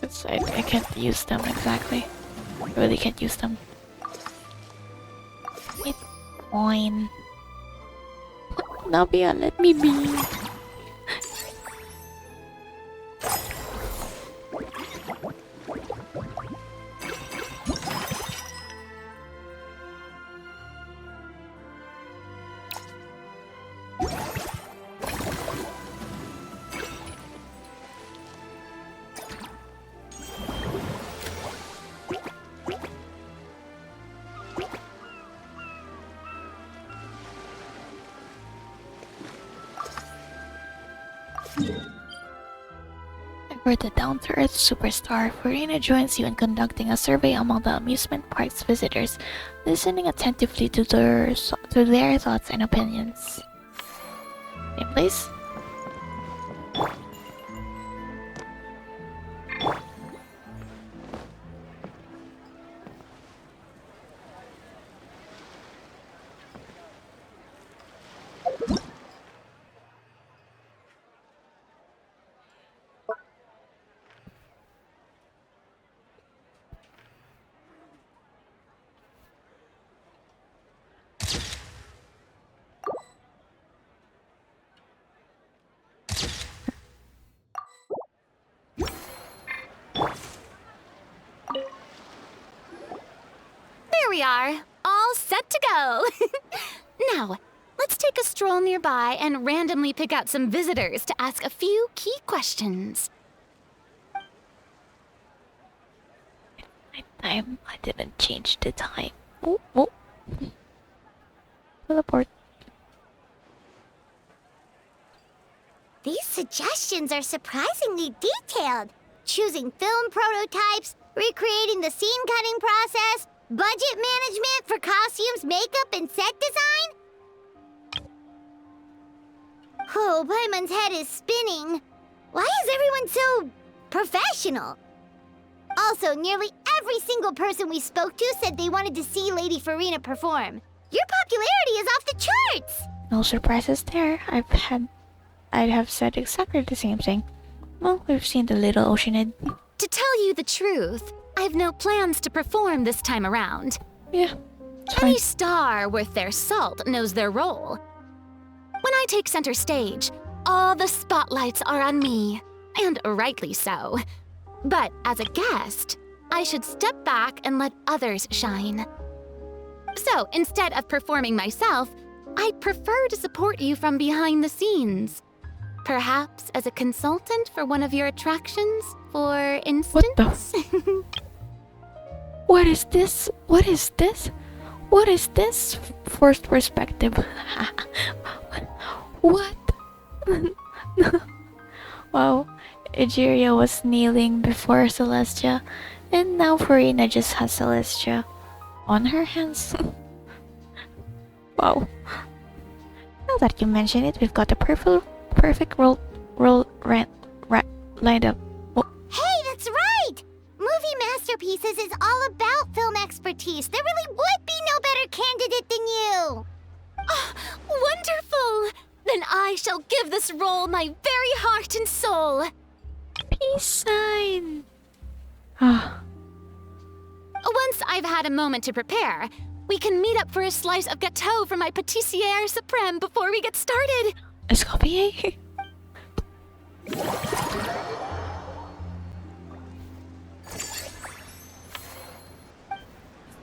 Because I can't use them exactly. I really can't use them. It's fine. Nabia, let me be. For the down-to-earth superstar, Farina joins you in conducting a survey among the amusement park's visitors, listening attentively to their thoughts and opinions. Same place? we are, all set to go. Now, let's take a stroll nearby and randomly pick out some visitors to ask a few key questions. I didn't change the time. Oh, oh. Teleport. These suggestions are surprisingly detailed. Choosing film prototypes, recreating the scene cutting process, budget management for costumes, makeup, and set design. Oh, Paimon's head is spinning. Why is everyone so professional? Also, nearly every single person we spoke to said they wanted to see Lady Farina perform. Your popularity is off the charts! No surprises there. I'd have said exactly the same thing. Well, we've seen the little Oceanid. To tell you the truth, I've no plans to perform this time around. Yeah, it's Any fine. star worth their salt knows their role. When I take center stage, all the spotlights are on me, and rightly so. But as a guest, I should step back and let others shine. So instead of performing myself, I'd prefer to support you from behind the scenes. Perhaps as a consultant for one of your attractions, for instance? What is this? What is this? What is this? Forced perspective. What? Wow. Egeria was kneeling before Celestia, and now Farina just has Celestia on her hands. Wow. Now that you mention it, we've got the perfect roll lined up. Hey, that's right! Movie Masterpieces is all about film expertise. There really would be no better candidate than you! Oh, wonderful! Then I shall give this role my very heart and soul. Peace sign. Ah. Once I've had a moment to prepare, we can meet up for a slice of gâteau from my pâtissière suprême before we get started. Escoffier.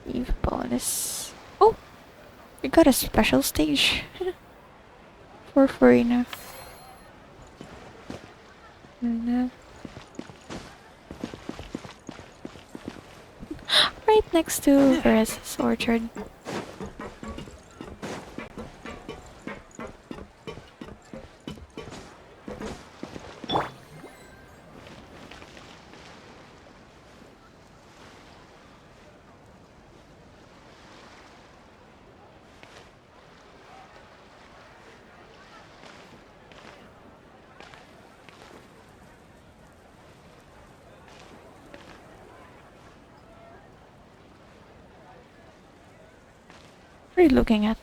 Eve bonus. Oh, we got a special stage for Farina. Right next to Veres' orchard. What are you looking at?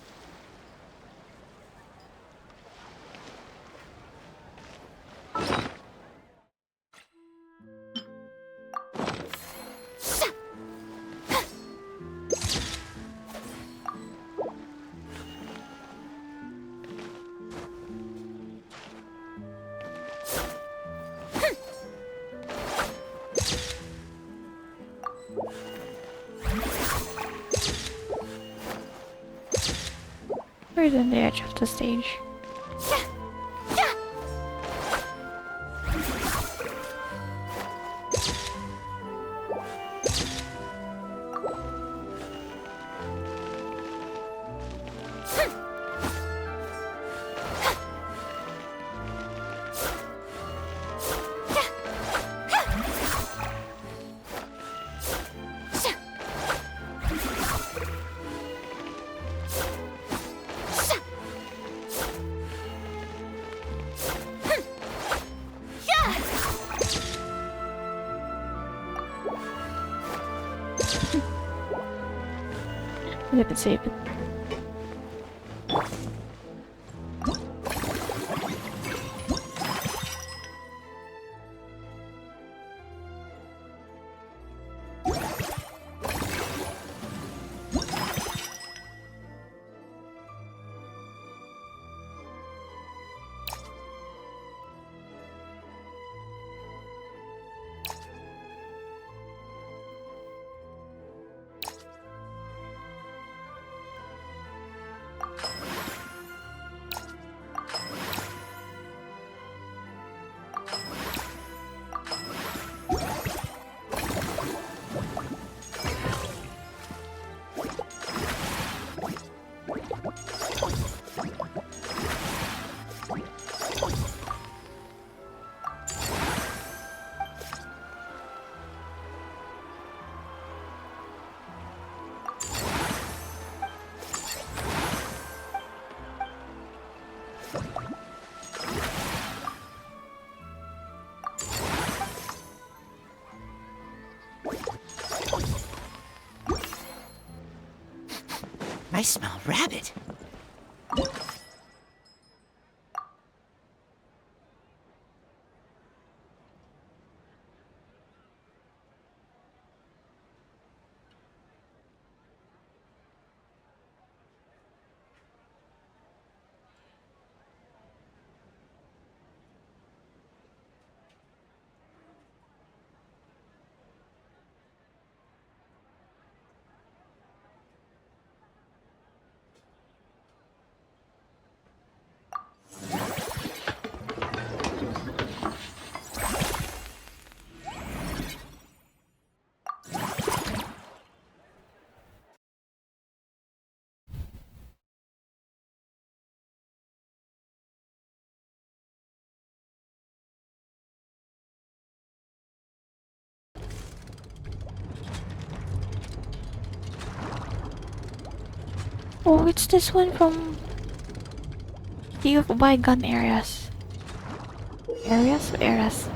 Right on the edge of the stage. I didn't save it. I smell rabbit. Oh, it's this one from Sea of Bygone Areas. Areas or eras?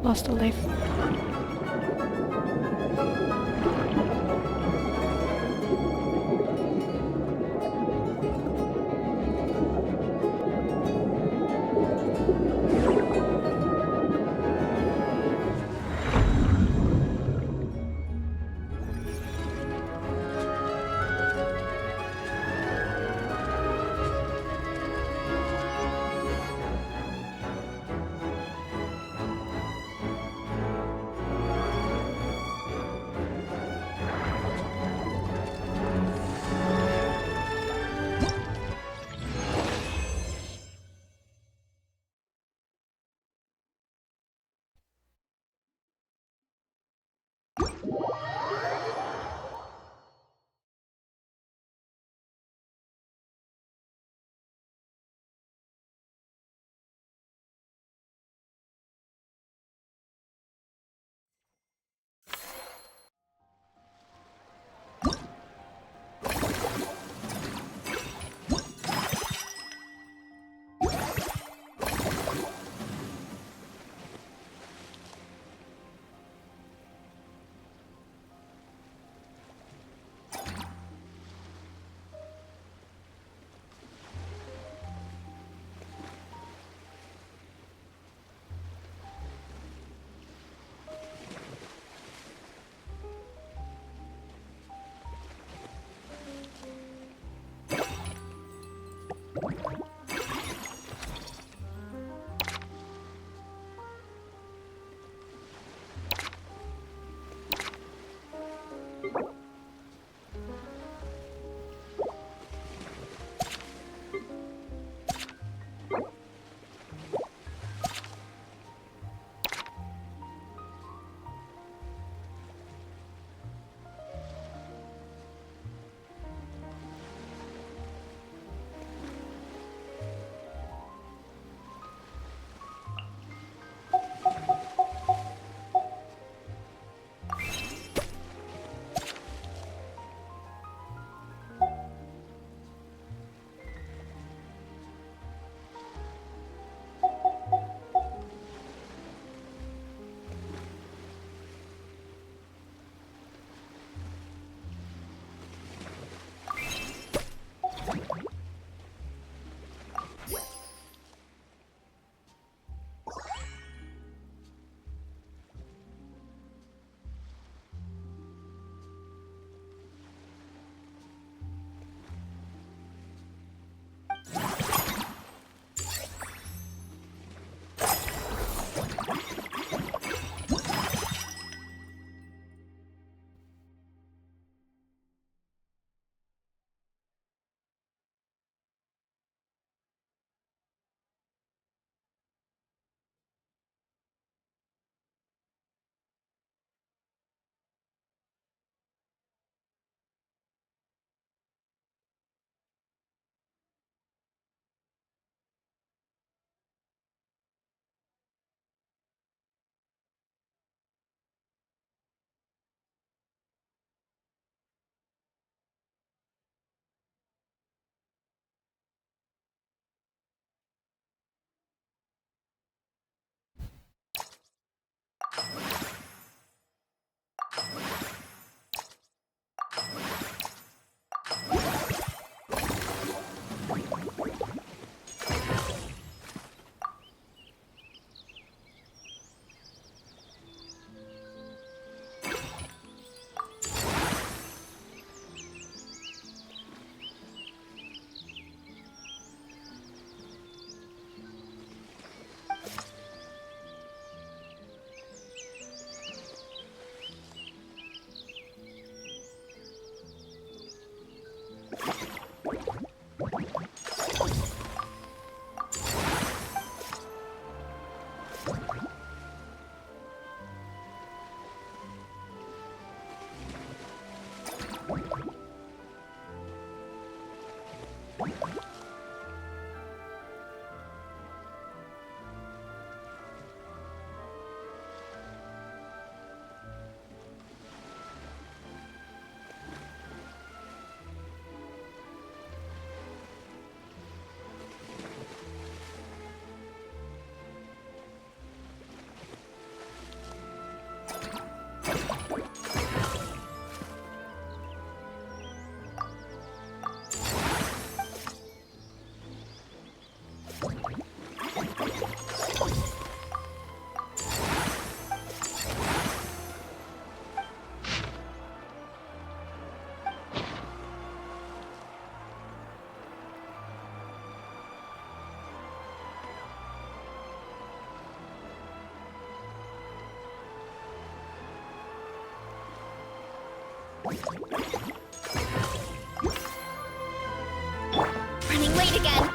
Lost a life. Running late again.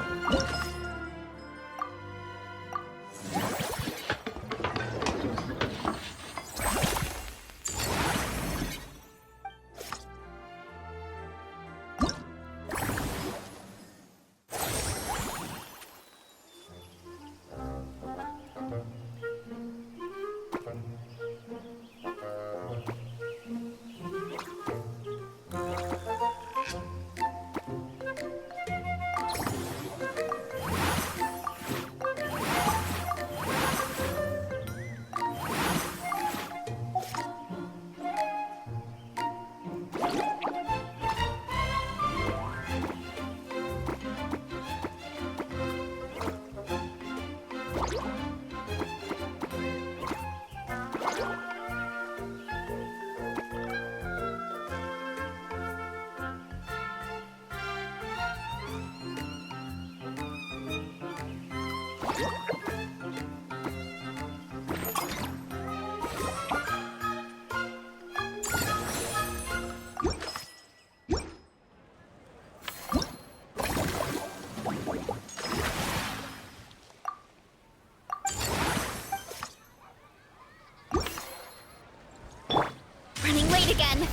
Running late again.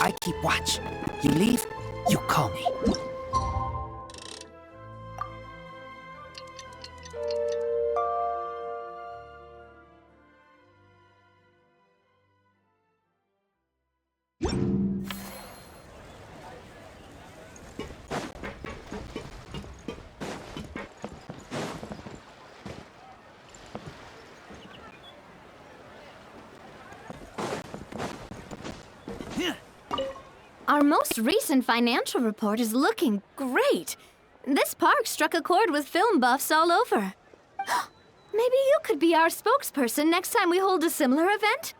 I keep watch. You leave, you call me. Our most recent financial report is looking great. This park struck a chord with film buffs all over. Maybe you could be our spokesperson next time we hold a similar event?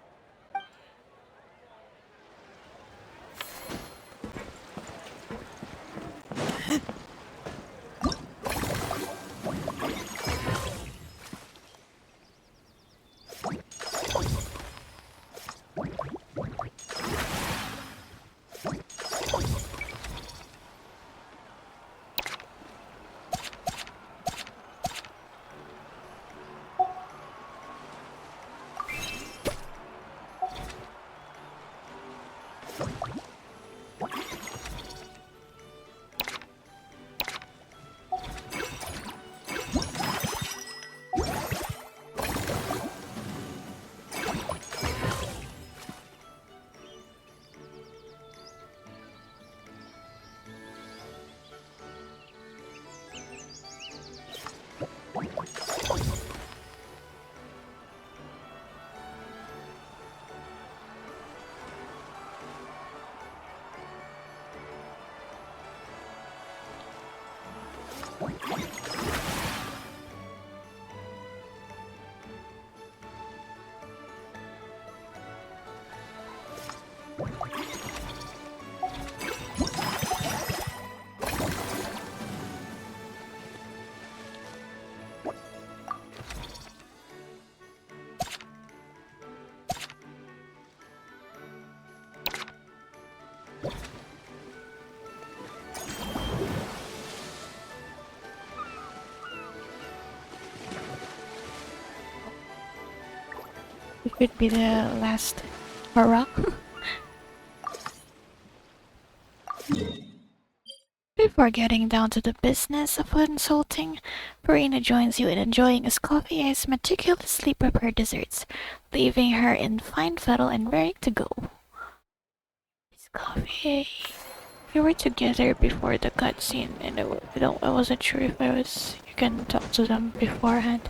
It could be the last hurrah. Before getting down to the business of consulting, Farina joins you in enjoying Escoffier's meticulously prepared desserts, leaving her in fine fettle and ready to go. Escoffier. We were together before the cutscene, and I wasn't sure if you can talk to them beforehand.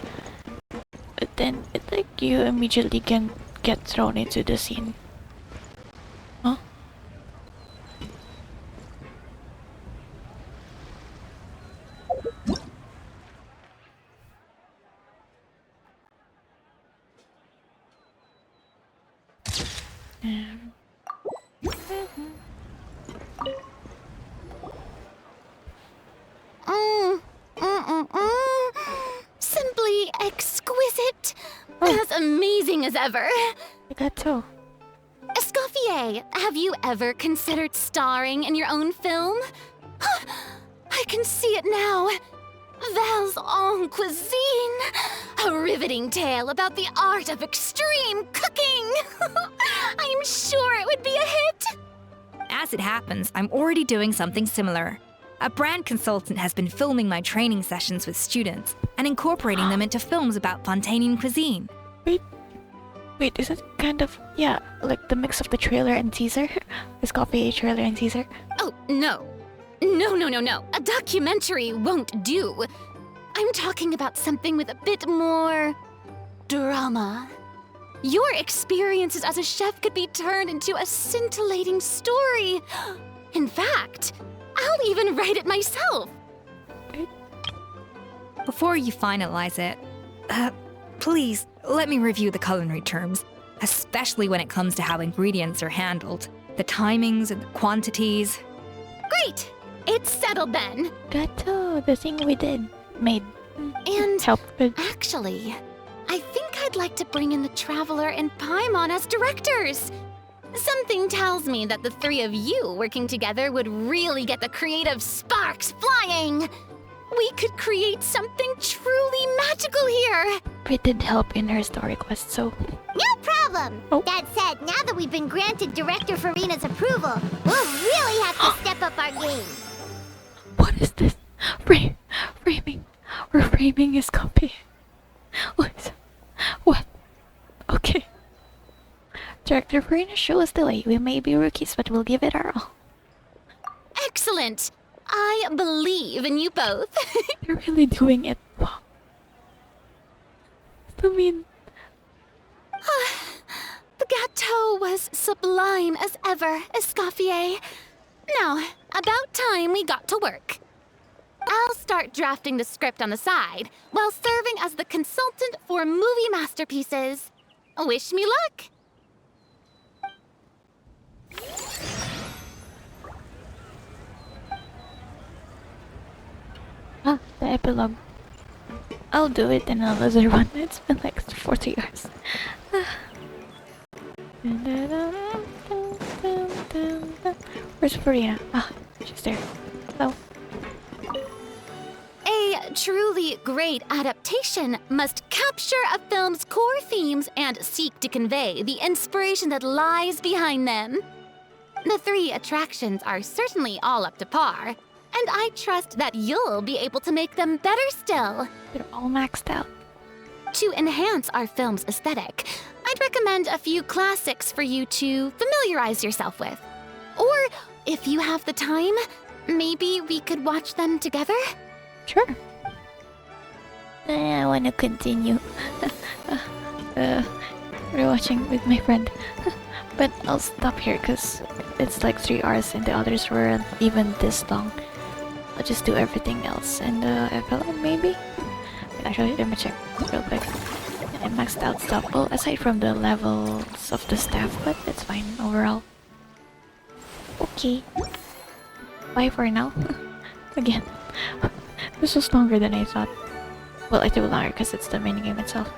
But then it's like you immediately can get thrown into the scene. Huh? Simply exquisite. As amazing as ever. I got two. Escoffier, have you ever considered starring in your own film? I can see it now. Val's en cuisine. A riveting tale about the art of extreme cooking. I'm sure it would be a hit. As it happens, I'm already doing something similar. A brand consultant has been filming my training sessions with students and incorporating them into films about Fontainian cuisine. Wait, is it kind of, yeah, like the mix of the trailer and teaser? Escoffier trailer and teaser? Oh, no. No. A documentary won't do. I'm talking about something with a bit more drama. Your experiences as a chef could be turned into a scintillating story. In fact, I'll even write it myself. Before you finalize it, please let me review the culinary terms, especially when it comes to how ingredients are handled, the timings and the quantities. Great! It's settled then. Gato, the thing we made. And Helped with. actually, I think I'd like to bring in the Traveler and Paimon as directors. Something tells me that the three of you working together would really get the creative sparks flying. We could create something truly magical here! We did help in her story quest, so... No problem! Oh. That said, now that we've been granted Director Farina's approval, we'll really have to step up our game. What is this? Framing. We're framing his copy. What? Okay. Director Farina, show us the way. We may be rookies, but we'll give it our all. Excellent! I believe in you both. They're really doing it. Wow. I mean... The gâteau was sublime as ever, Escoffier. Now, about time we got to work. I'll start drafting the script on the side, while serving as the consultant for movie masterpieces. Wish me luck! Ah, the epilogue. I'll do it in another one. It's been like 40 years. Where's Farina? Ah, she's there. Hello. A truly great adaptation must capture a film's core themes and seek to convey the inspiration that lies behind them. The 3 attractions are certainly all up to par, and I trust that you'll be able to make them better still. They're all maxed out. To enhance our film's aesthetic, I'd recommend a few classics for you to familiarize yourself with. Or, if you have the time, maybe we could watch them together? Sure. I want to continue. We're watching with my friend. But I'll stop here because it's like 3 hours and the others weren't even this long. I'll just do everything else and epilogue maybe? Wait, actually, let me check real quick. I maxed out stuff. Well, aside from the levels of the staff, but it's fine overall. Okay. Bye for now. Again. This was longer than I thought. Well, I think longer because it's the minigame itself.